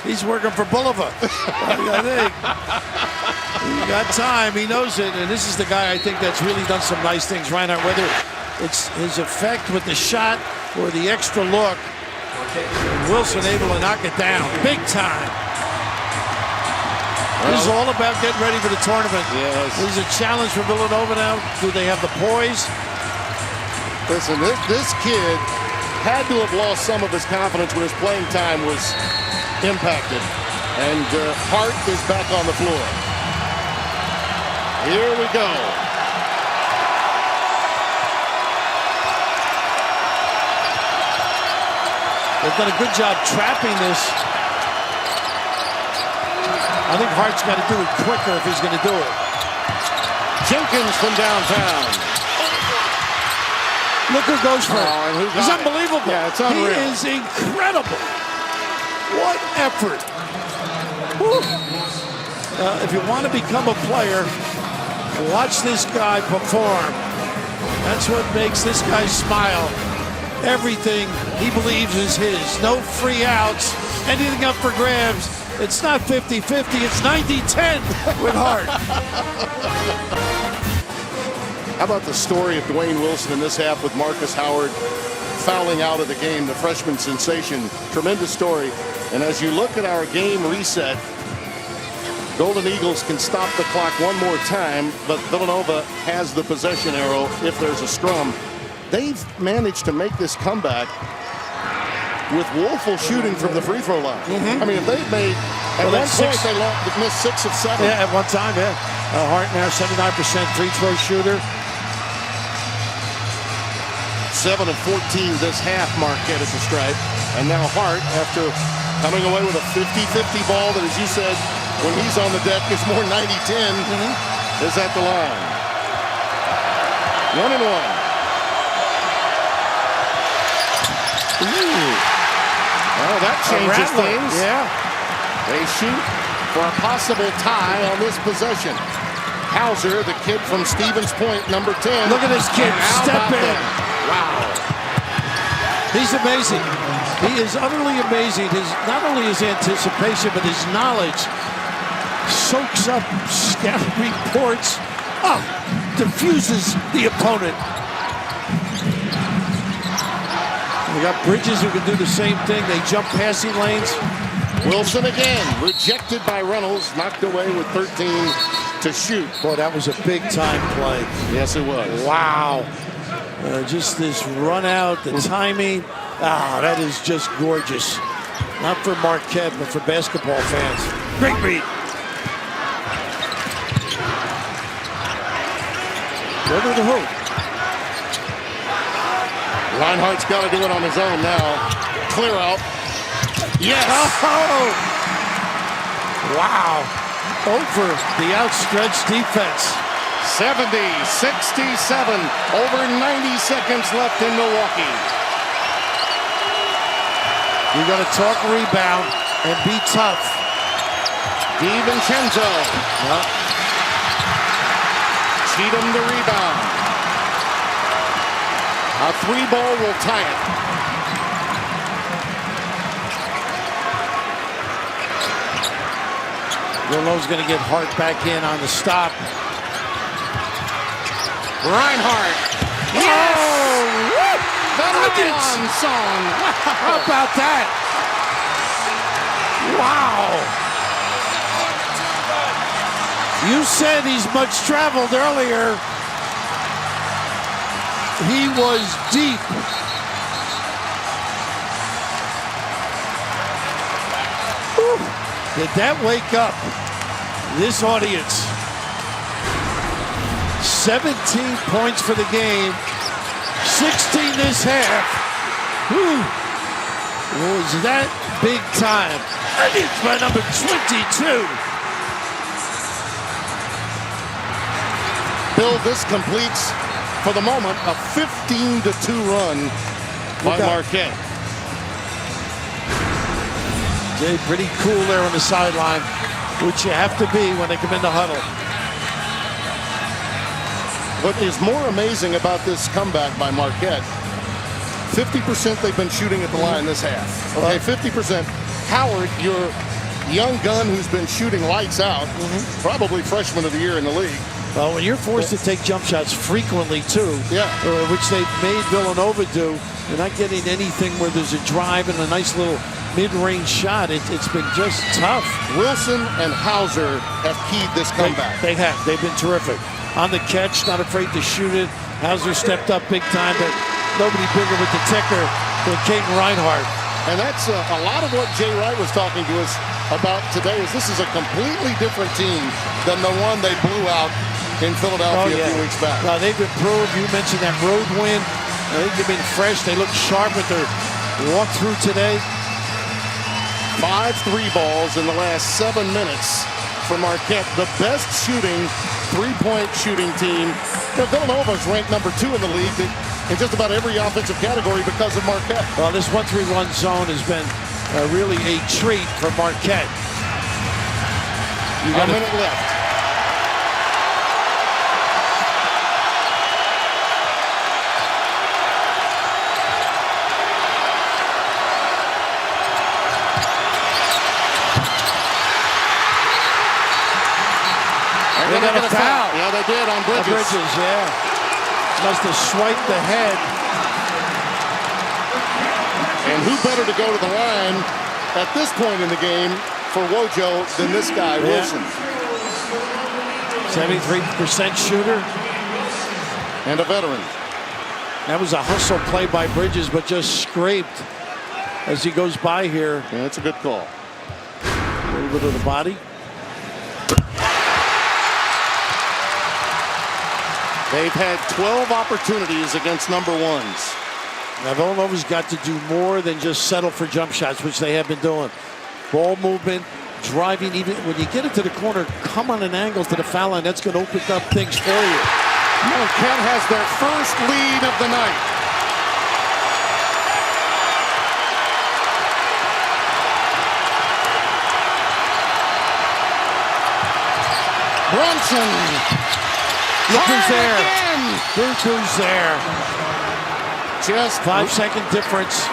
he's working for Bulova. I think. He got time, he knows it. And this is the guy I think that's really done some nice things, Reinhardt, whether it's his effect with the shot or the extra look. Wilson able to knock it down big time. This is all about getting ready for the tournament. Yes. This is a challenge for Villanova now. Do they have the poise? Listen, this kid had to have lost some of his confidence when his playing time was impacted. And Hart is back on the floor. Here we go. They've done a good job trapping this. I think Hart's got to do it quicker if he's going to do it. Jenkins from downtown. Look who goes for it. and who He's got it? unbelievable. Yeah, it's unreal. He is incredible. What effort. Whew. If you want to become a player, watch this guy perform. That's what makes this guy smile. Everything he believes is his. No free outs. Anything up for grabs. It's not 50-50. It's 90-10 with Hart. How about the story of Dwayne Wilson in this half with Marcus Howard fouling out of the game, the freshman sensation? Tremendous story. And as you look at our game reset, Golden Eagles can stop the clock one more time, but Villanova has the possession arrow if there's a scrum. They've managed to make this comeback with woeful shooting from the free throw line. I mean, if they've made, at one point they missed 6 of 7. Yeah, at one time, yeah. Hart now 79% free throw shooter. 7 of 14 this half, Marquette at the stripe. And now Hart, after coming away with a 50-50 ball that, as you said, when he's on the deck, is more 90-10, is at the line. 1 and 1. Well, that changes things. Yeah. They shoot for a possible tie on this possession. Hauser, the kid from Stevens Point, number 10. Look at this kid step in. Wow. He's amazing. He is utterly amazing. Not only his anticipation, but his knowledge. Soaks up scout reports. Diffuses the opponent. We got Bridges who can do the same thing. They jump passing lanes. Wilson again, rejected by Reynolds, knocked away with 13 to shoot. Boy, that was a big-time play. Yes, it was. Wow. Just this run out, the timing. That is just gorgeous. Not for Marquette, but for basketball fans. Great read. Over the hoop. Reinhardt's got to do it on his own now. Clear out. Yes. Oh! Wow. Over the outstretched defense. 70-67. Over 90 seconds left in Milwaukee. You got to talk rebound and be tough. DiVincenzo. Cheatham the rebound. A 3-ball will tie it. Villanova's going to get Hart back in on the stop. Reinhardt. Yes! Oh, the Lion song. How about that? Wow. You said he's much traveled earlier. He was deep. Whew. Did that wake up this audience? 17 points for the game. 16 this half. Whew. Was that big time? And it's by number 22. Bill, this completes, for the moment, a 15-2 run by Marquette. Jay, pretty cool there on the sideline, which you have to be when they come in the huddle. What is more amazing about this comeback by Marquette, 50% they've been shooting at the line this half. Okay, 50%. Howard, your young gun who's been shooting lights out, probably freshman of the year in the league. Well, when you're forced to take jump shots frequently, too, which they've made Villanova do, you're not getting anything where there's a drive and a nice little mid-range shot. It's been just tough. Wilson and Hauser have keyed this comeback. They have. They've been terrific. On the catch, not afraid to shoot it. Hauser stepped up big time, but nobody bigger with the ticker than Caden Reinhardt. And that's a lot of what Jay Wright was talking to us about today. Is this is a completely different team than the one they blew out in Philadelphia a few weeks back. They've improved. You mentioned that road win. They've been fresh. They look sharp with their walk through today. 5 3 balls in the last 7 minutes for Marquette. The best shooting, three-point shooting team. Villanova is ranked number 2 in the league in just about every offensive category because of Marquette. Well, this 1-3-1 zone has been really a treat for Marquette. You got a minute left. They got a foul. Yeah, they did on Bridges. Bridges, yeah. Must have swiped the head. And who better to go to the line at this point in the game for Wojo than this guy, Wilson. 73% shooter. And a veteran. That was a hustle play by Bridges, but just scraped as he goes by here. Yeah, that's a good call. A little bit of the body. They've had 12 opportunities against number ones. Now Villanova's got to do more than just settle for jump shots, which they have been doing. Ball movement, driving, even when you get into the corner, come on an angle to the foul line. That's going to open up things for you. Marquette has their first lead of the night. Brunson. Look who's there. Again. Look who's there. Just 5-second difference.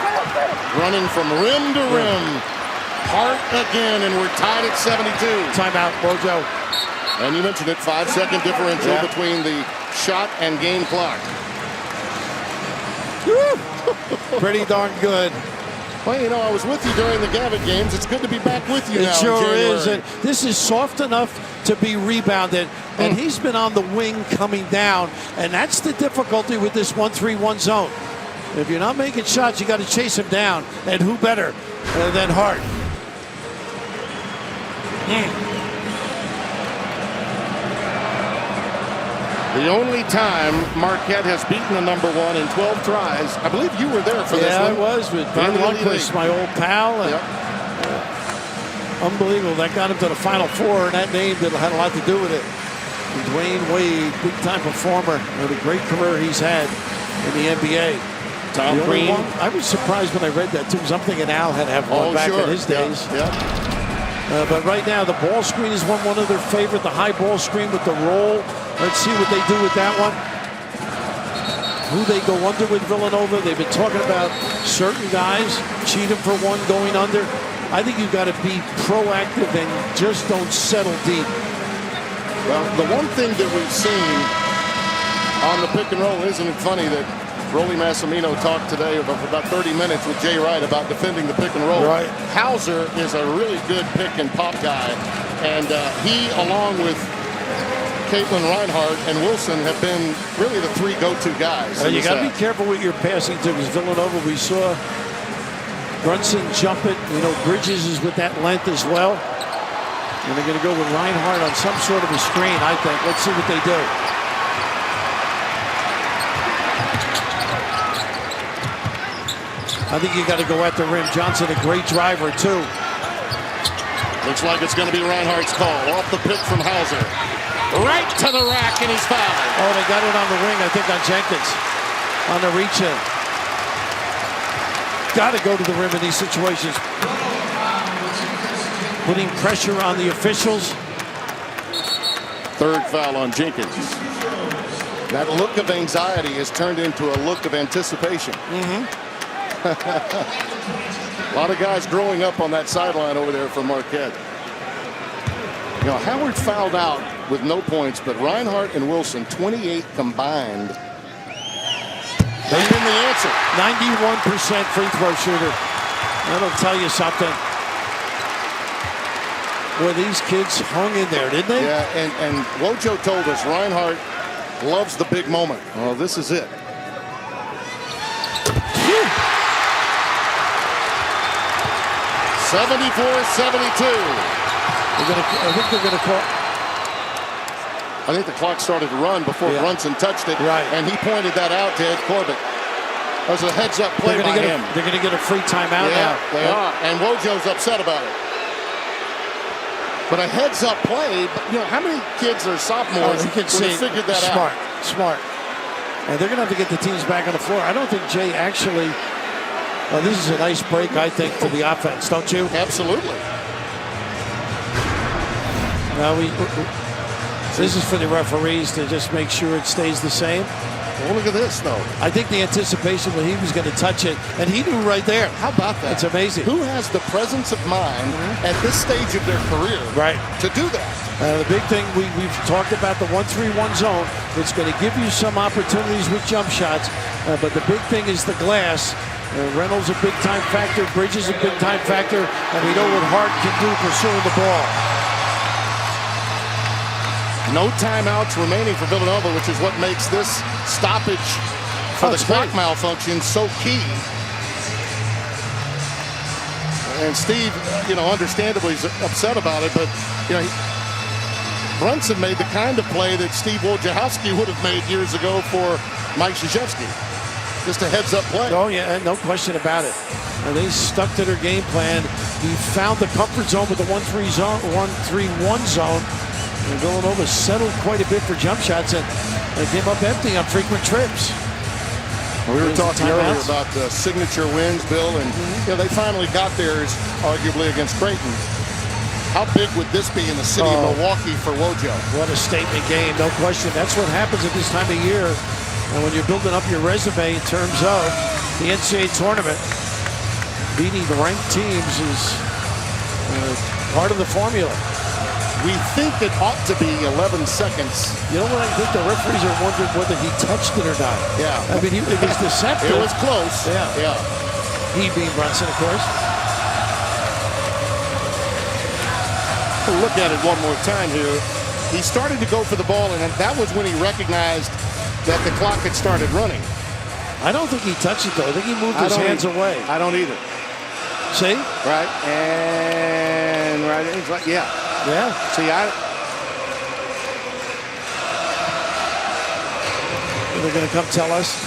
Running from rim to rim. Hart again, and we're tied at 72. Timeout, Wojo. And you mentioned it, 5-second differential between the shot and game clock. Pretty darn good. Well, you know, I was with you during the Gavitt games. It's good to be back with you now. It sure in is. And this is soft enough to be rebounded. And he's been on the wing coming down. And that's the difficulty with this 1-3-1 zone. If you're not making shots, you got to chase him down. And who better than Hart? The only time Marquette has beaten a number one in 12 tries. I believe you were there for this one. Yeah, I was with Ben Lundquist, my old pal. And unbelievable. That got him to the Final Four, and that name had a lot to do with it. Dwayne Wade, big-time performer. What a great career he's had in the NBA. Tom Green. I was surprised when I read that, too, because I'm thinking Al had to have one back in his days. But right now, the ball screen is one of their favorite, the high ball screen with the roll. Let's see what they do with that one. Who they go under with Villanova. They've been talking about certain guys, cheating for one, going under. I think you've got to be proactive and just don't settle deep. Well, the one thing that we've seen on the pick and roll, isn't it funny that Rolly Massimino talked today for about 30 minutes with Jay Wright about defending the pick and roll. Right. Hauser is a really good pick and pop guy, and he, along with Caitlin Reinhardt and Wilson, have been really the three go-to guys. You got to be careful with your passing to, because Villanova, we saw Brunson jump it. You know, Bridges is with that length as well. And they're going to go with Reinhardt on some sort of a screen, I think. Let's see what they do. I think you got to go at the rim. Johnson, a great driver, too. Looks like it's going to be Reinhardt's call. Off the pick from Hauser. Right to the rack, and he's fouled. Oh, they got it on the wing, I think, on Jenkins. On the reach-in. Got to go to the rim in these situations. Putting pressure on the officials. Third foul on Jenkins. That look of anxiety has turned into a look of anticipation. A lot of guys growing up on that sideline over there for Marquette. You know, Howard fouled out with no points, but Reinhardt and Wilson, 28 combined. They've been the answer. 91% free throw shooter. That'll tell you something. Boy, these kids hung in there, didn't they? Yeah, and Wojo told us Reinhardt loves the big moment. Well, this is it. 74-72. I think the clock started to run before Brunson touched it. Right. And he pointed that out to Ed Corbett. That was a heads-up play by him. They're going to get a free timeout now. They are. And Wojo's upset about it. But a heads-up play, you know, how many kids are sophomores you can who see figured that out? Smart. And they're going to have to get the teams back on the floor. I don't think Jay actually... Well, this is a nice break, I think, for the offense, don't you? Absolutely. Now this is for the referees to just make sure it stays the same. Well, look at this, though. I think the anticipation when he was going to touch it, and he knew right there. How about that? It's amazing. Who has the presence of mind at this stage of their career to do that? The big thing, we've talked about the 1-3-1 zone. It's going to give you some opportunities with jump shots, but the big thing is the glass. Reynolds a big-time factor, Bridges a big-time factor, and we know what Hart can do pursuing the ball. No timeouts remaining for Villanova, which is what makes this stoppage for the clock malfunction so key. And Steve, you know, understandably is upset about it, but, you know, Brunson made the kind of play that Steve Wojciechowski would have made years ago for Mike Krzyzewski. Just a heads-up play. Oh, yeah, no question about it. And they stuck to their game plan. He found the comfort zone with the 1-3-1 zone. And Villanova settled quite a bit for jump shots and came up empty on frequent trips. We were talking earlier about the signature wins, Bill, and you know, they finally got theirs, arguably, against Creighton. How big would this be in the city of Milwaukee for Wojo? What a statement game, no question. That's what happens at this time of year. And when you're building up your resume in terms of the NCAA tournament, beating the ranked teams is part of the formula. We think it ought to be 11 seconds. You know what? I think the referees are wondering whether he touched it or not. Yeah. I mean, it was deceptive. It was close. Yeah. He being Brunson, of course. Look at it one more time here. He started to go for the ball, and that was when he recognized that the clock had started running. I don't think he touched it, though. I think he moved his hands away. I don't either. See? Right. And right. It's like, yeah. See, they're going to come tell us.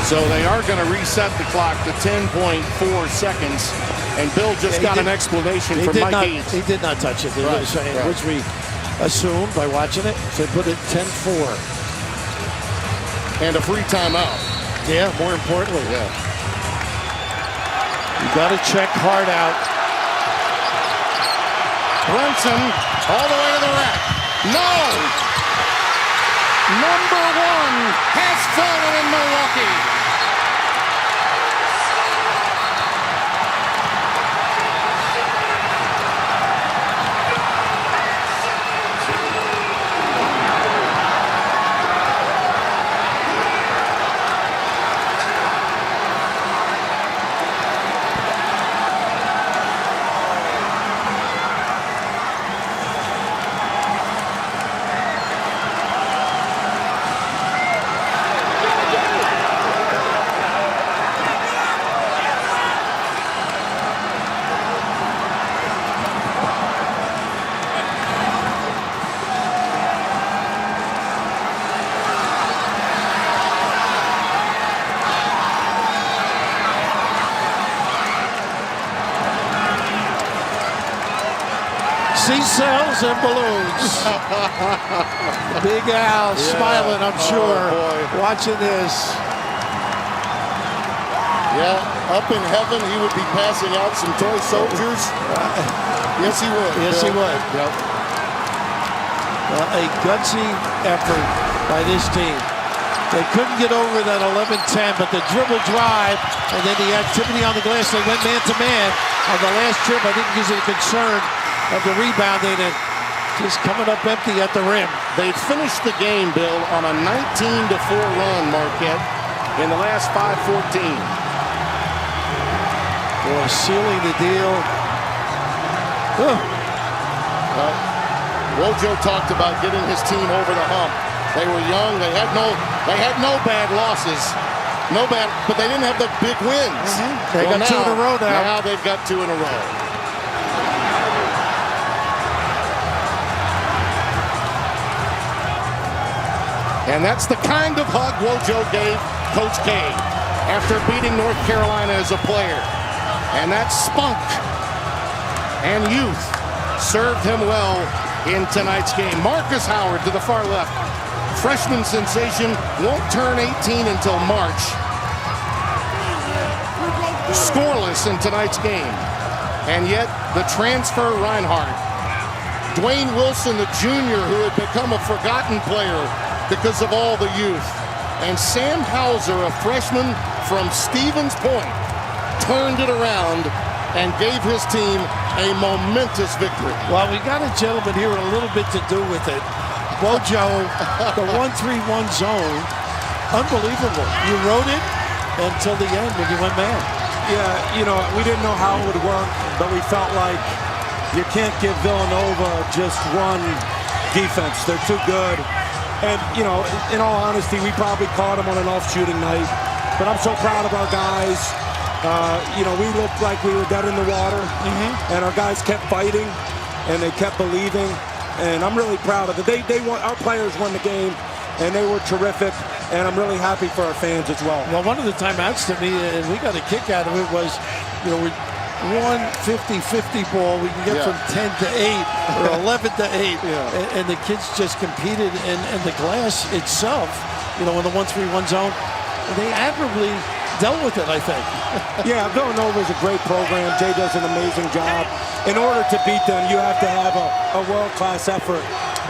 So they are going to reset the clock to 10.4 seconds. And Bill just got an explanation from Mike Hayes. He did not touch it, which we assumed by watching it. So they put it 10-4. And a free timeout. Yeah, more importantly. Yeah. You got to check Hart out. Brunson all the way to the rack. No! Number one has fallen in Milwaukee. Seashells and balloons. Big Al smiling, I'm sure, watching this. Yeah, up in heaven, he would be passing out some toy soldiers. Yes, he would. Yes, he would. Yep. A gutsy effort by this team. They couldn't get over that 11-10, but the dribble drive and then the activity on the glass, they went man-to-man on the last trip. I think because of the concern of the rebounding and just coming up empty at the rim. They'd finished the game, Bill, on a 19-4 run, Marquette, in the last 5:14. Boy, sealing the deal. Wojo talked about getting his team over the hump. They were young. They had no bad losses. But they didn't have the big wins. They got two in a row now. Now they've got two in a row. And that's the kind of hug Wojo gave Coach K after beating North Carolina as a player. And that spunk and youth served him well in tonight's game. Marcus Howard to the far left. Freshman sensation, won't turn 18 until March. Scoreless in tonight's game. And yet the transfer Reinhardt. Dwayne Wilson, the junior, who had become a forgotten player because of all the youth. And Sam Hauser, a freshman from Stevens Point, turned it around and gave his team a momentous victory. Well, we got a gentleman here with a little bit to do with it. Wojo, the 1-3-1 zone, unbelievable. You wrote it until the end when you went man. Yeah, you know, we didn't know how it would work, but we felt like you can't give Villanova just one defense. They're too good. And, you know, in all honesty, we probably caught them on an off-shooting night. But I'm so proud of our guys. You know, we looked like we were dead in the water. And our guys kept fighting, and they kept believing. And I'm really proud of it. Our players won the game, and they were terrific. And I'm really happy for our fans as well. Well, one of the timeouts to me, and we got a kick out of it, was, you know, we won 50-50 ball. We can get from 10 to 8 or 11 to 8. And the kids just competed, and the glass itself, you know, in the 1-3-1 zone, they admirably dealt with it, I think. Yeah, Villanova is a great program. Jay does an amazing job. In order to beat them, you have to have a world-class effort.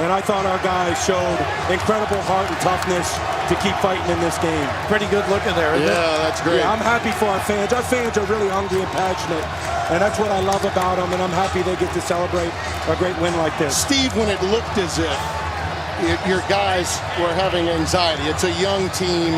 And I thought our guys showed incredible heart and toughness to keep fighting in this game. Pretty good looking there, isn't it? That's great. Yeah, I'm happy for our fans. Our fans are really hungry and passionate. And that's what I love about them. And I'm happy they get to celebrate a great win like this. Steve, when it looked as if your guys were having anxiety, it's a young team.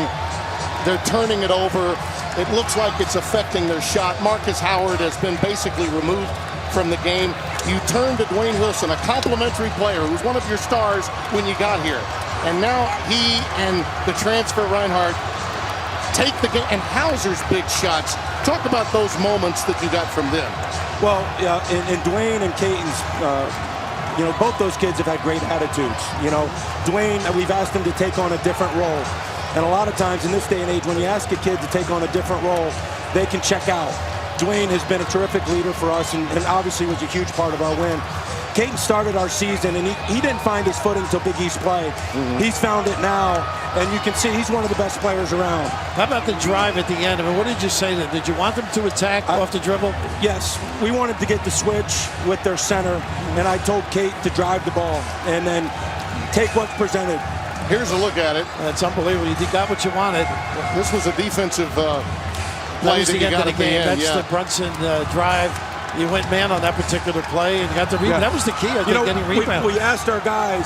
They're turning it over. It looks like it's affecting their shot. Marcus Howard has been basically removed from the game. You turn to Dwayne Wilson, a complimentary player who's one of your stars when you got here. And now he and the transfer Reinhardt take the game. And Hauser's big shots. Talk about those moments that you got from them. Well, yeah, in Dwayne and Caton's, you know, both those kids have had great attitudes. You know, Dwayne, we've asked him to take on a different role. And a lot of times in this day and age, when you ask a kid to take on a different role, they can check out. Dwayne has been a terrific leader for us and obviously was a huge part of our win. Caton started our season, and he didn't find his footing until Big East play. He's found it now, and you can see he's one of the best players around. How about the drive at the end? I mean, what did you say? Did you want them to attack off the dribble? Yes, we wanted to get the switch with their center, and I told Kate to drive the ball and then take what's presented. Here's a look at it. That's unbelievable. You got what you wanted. This was a defensive play that you got at the end. That's the Brunson drive. You went man on that particular play and got the rebound. That was the key, I think, getting rebound. We asked our guys,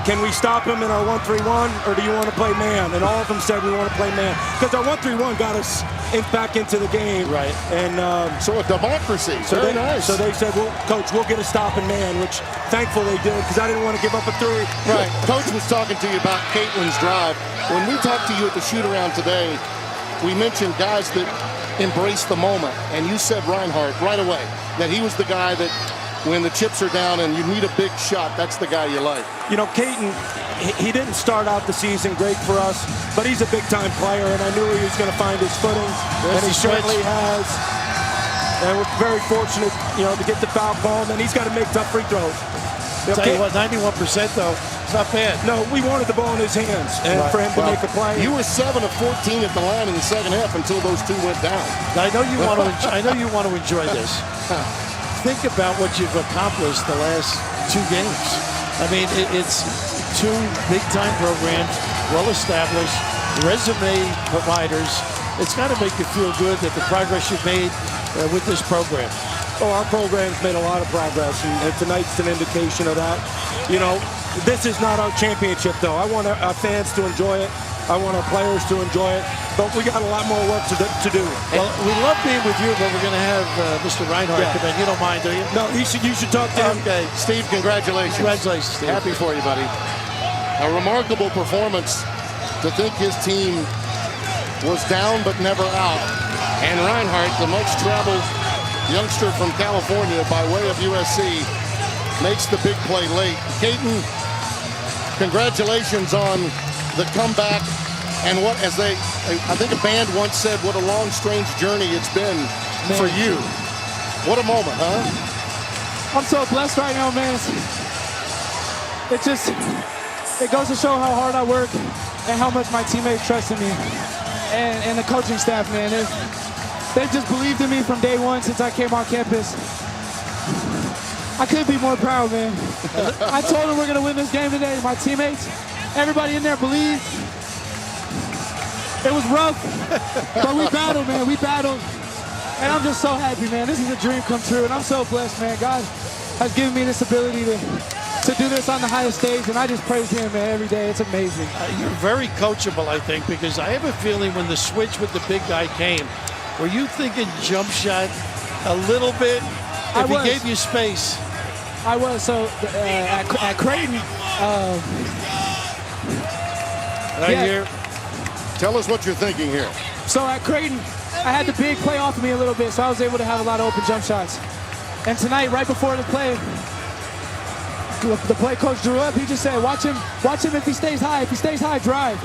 can we stop him in our 1-3-1, or do you want to play man? And all of them said we want to play man. Because our 1-3-1 got us back into the game. Right. And so a democracy. Very nice. So they said, well, Coach, we'll get a stop in man, which thankful they did, because I didn't want to give up a three. Right. Coach was talking to you about Caitlin's drive. When we talked to you at the shoot-around today, we mentioned guys that embrace the moment. And you said Reinhardt right away, that he was the guy that when the chips are down and you need a big shot, that's the guy you like. You know, Caton, he didn't start out the season great for us, but he's a big-time player, and I knew he was going to find his footing, and he certainly has. And we're very fortunate, you know, to get the foul call, and he's got to make tough free throws. Tell you what, 91% though, it's not bad. No, we wanted the ball in his hands, and for him to make a play. You were 7 of 14 at the line in the second half until those two went down. I know you want to. I know you want to enjoy this. Think about what you've accomplished the last 2 games. I mean, it's 2 big-time programs, well-established, resume providers. It's got to make you feel good that the progress you've made with this program. Oh, our program's made a lot of progress, and tonight's an indication of that. You know, this is not our championship, though. I want our fans to enjoy it. I want our players to enjoy it. But we got a lot more work to do. Well, we love being with you, but we're going to have Mr. Reinhardt come in. You don't mind, do you? No, you should talk to him. Okay. Steve, congratulations. Congratulations, Steve. Happy for you, buddy. A remarkable performance to think his team was down but never out. And Reinhardt, the much-traveled youngster from California by way of USC, makes the big play late. Caton, congratulations on the comeback, and what, as I think a band once said, what a long, strange journey it's been for you. What a moment, huh? I'm so blessed right now, man. It goes to show how hard I work and how much my teammates trust in me. And the coaching staff, man, they've just believed in me from day one since I came on campus. I couldn't be more proud, man. I told them we're going to win this game today. My teammates, everybody in there believed. It was rough, but we battled, man. We battled. And I'm just so happy, man. This is a dream come true, and I'm so blessed, man. God has given me this ability to do this on the highest stage, and I just praise him, man, every day. It's amazing. You're very coachable, I think, because I have a feeling when the switch with the big guy came, were you thinking jump shot a little bit if he gave you space? I was. So at Creighton, Here. Tell us what you're thinking here. So at Creighton, I had the big play off of me a little bit, so I was able to have a lot of open jump shots. And tonight, right before the play coach drew up, he just said, watch him if he stays high. If he stays high, drive.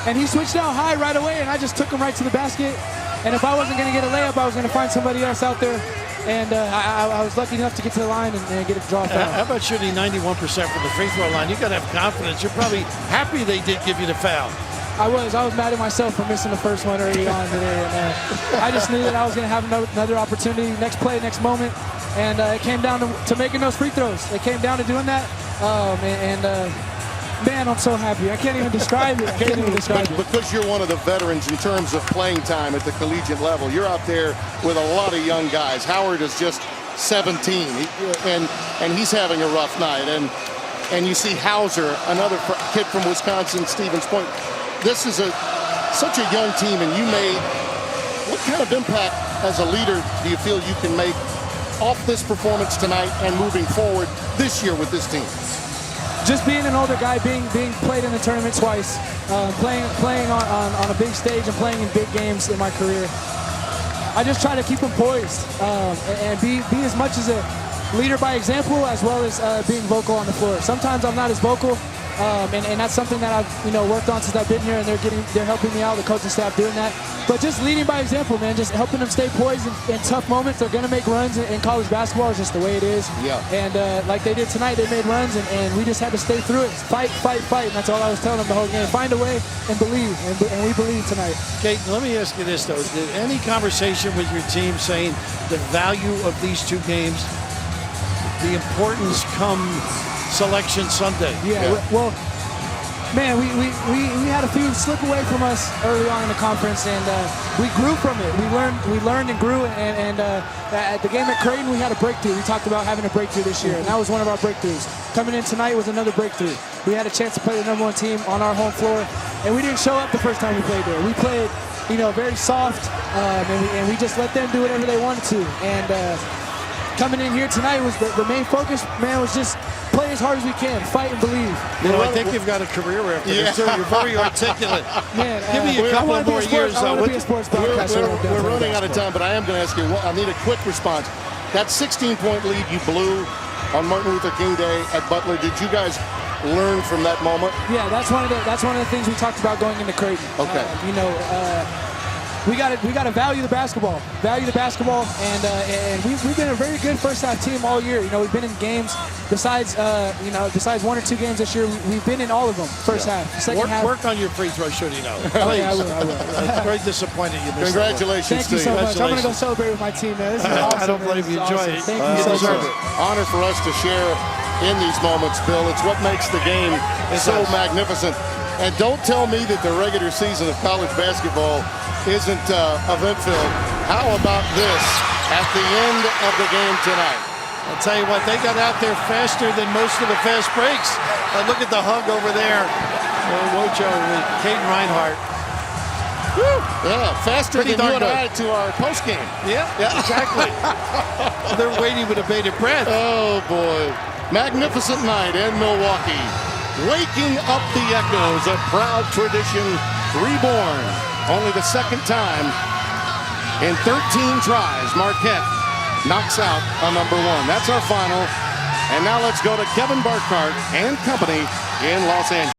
And he switched out high right away, and I just took him right to the basket. And if I wasn't going to get a layup, I was going to find somebody else out there. And I was lucky enough to get to the line and get a draw foul. How about shooting 91% from the free throw line? You got to have confidence. You're probably happy they did give you the foul. I was mad at myself for missing the first one early on today. And I just knew that I was going to have another opportunity, next play, next moment. And it came down to making those free throws. It came down to doing that. Man, I'm so happy. I can't even describe it. I can't even describe it. Because you're one of the veterans in terms of playing time at the collegiate level, you're out there with a lot of young guys. Howard is just 17, and he's having a rough night. And you see Hauser, another kid from Wisconsin, Stevens Point. This is such a young team, and what kind of impact as a leader do you feel you can make off this performance tonight and moving forward this year with this team? Just being an older guy, being played in the tournament twice, playing on a big stage and playing in big games in my career. I just try to keep them poised and be as much as a leader by example as well as being vocal on the floor. Sometimes I'm not as vocal, and that's something that I've worked on since I've been here, and they're helping me out, the coaching staff doing that. But just leading by example, man, just helping them stay poised in tough moments. They're going to make runs in college basketball. It's just the way it is. Yeah. And like they did tonight, they made runs, and we just had to stay through it. Fight, fight, fight. And that's all I was telling them the whole game. Find a way and believe. And we believe tonight. Kate, let me ask you this, though. Did any conversation with your team saying the value of these two games, the importance come Selection Sunday? Yeah. Well, man, we had a few slip away from us early on in the conference, and we grew from it. We learned and grew, and at the game at Creighton, we had a breakthrough. We talked about having a breakthrough this year, and that was one of our breakthroughs. Coming in tonight was another breakthrough. We had a chance to play the #1 team on our home floor, and we didn't show up the first time we played there. We played, very soft, and we just let them do whatever they wanted to. And coming in here tonight was the main focus, man, was just play as hard as we can, fight and believe. I think you've got a career after this, too. You're very articulate. Man, give me a couple more years. I want to be a sports broadcaster. We're running out of time, but I am going to ask you, I need a quick response. That 16-point lead you blew on Martin Luther King Day at Butler, did you guys learn from that moment? Yeah, that's one of the things we talked about going into Creighton. Okay. We got to value the basketball, and we've been a very good first half team all year. We've been in games besides 1 or 2 games this year. We've been in all of them first half. Second half. Work on your free throw shooting, though. Oh, yeah, I will. I'm very disappointed you missed. Congratulations, Thank you so much. I'm going to go celebrate with my team, man. This is awesome. I don't blame you. Enjoy it. Thank you so much. Honor for us to share in these moments, Bill. It's what makes the game so magnificent. And don't tell me that the regular season of college basketball isn't event-filled. How about this at the end of the game tonight? I'll tell you what, they got out there faster than most of the fast breaks. Look at the hug over there. Wojo with Caden Reinhardt. Woo. Yeah, faster Pretty than you and darn I to our postgame. Yeah, exactly. They're waiting with a bated breath. Oh, boy. Magnificent night in Milwaukee. Waking up the echoes of proud tradition reborn. Only the second time in 13 tries, Marquette knocks out a #1. That's our final. And now let's go to Kevin Barkart and company in Los Angeles.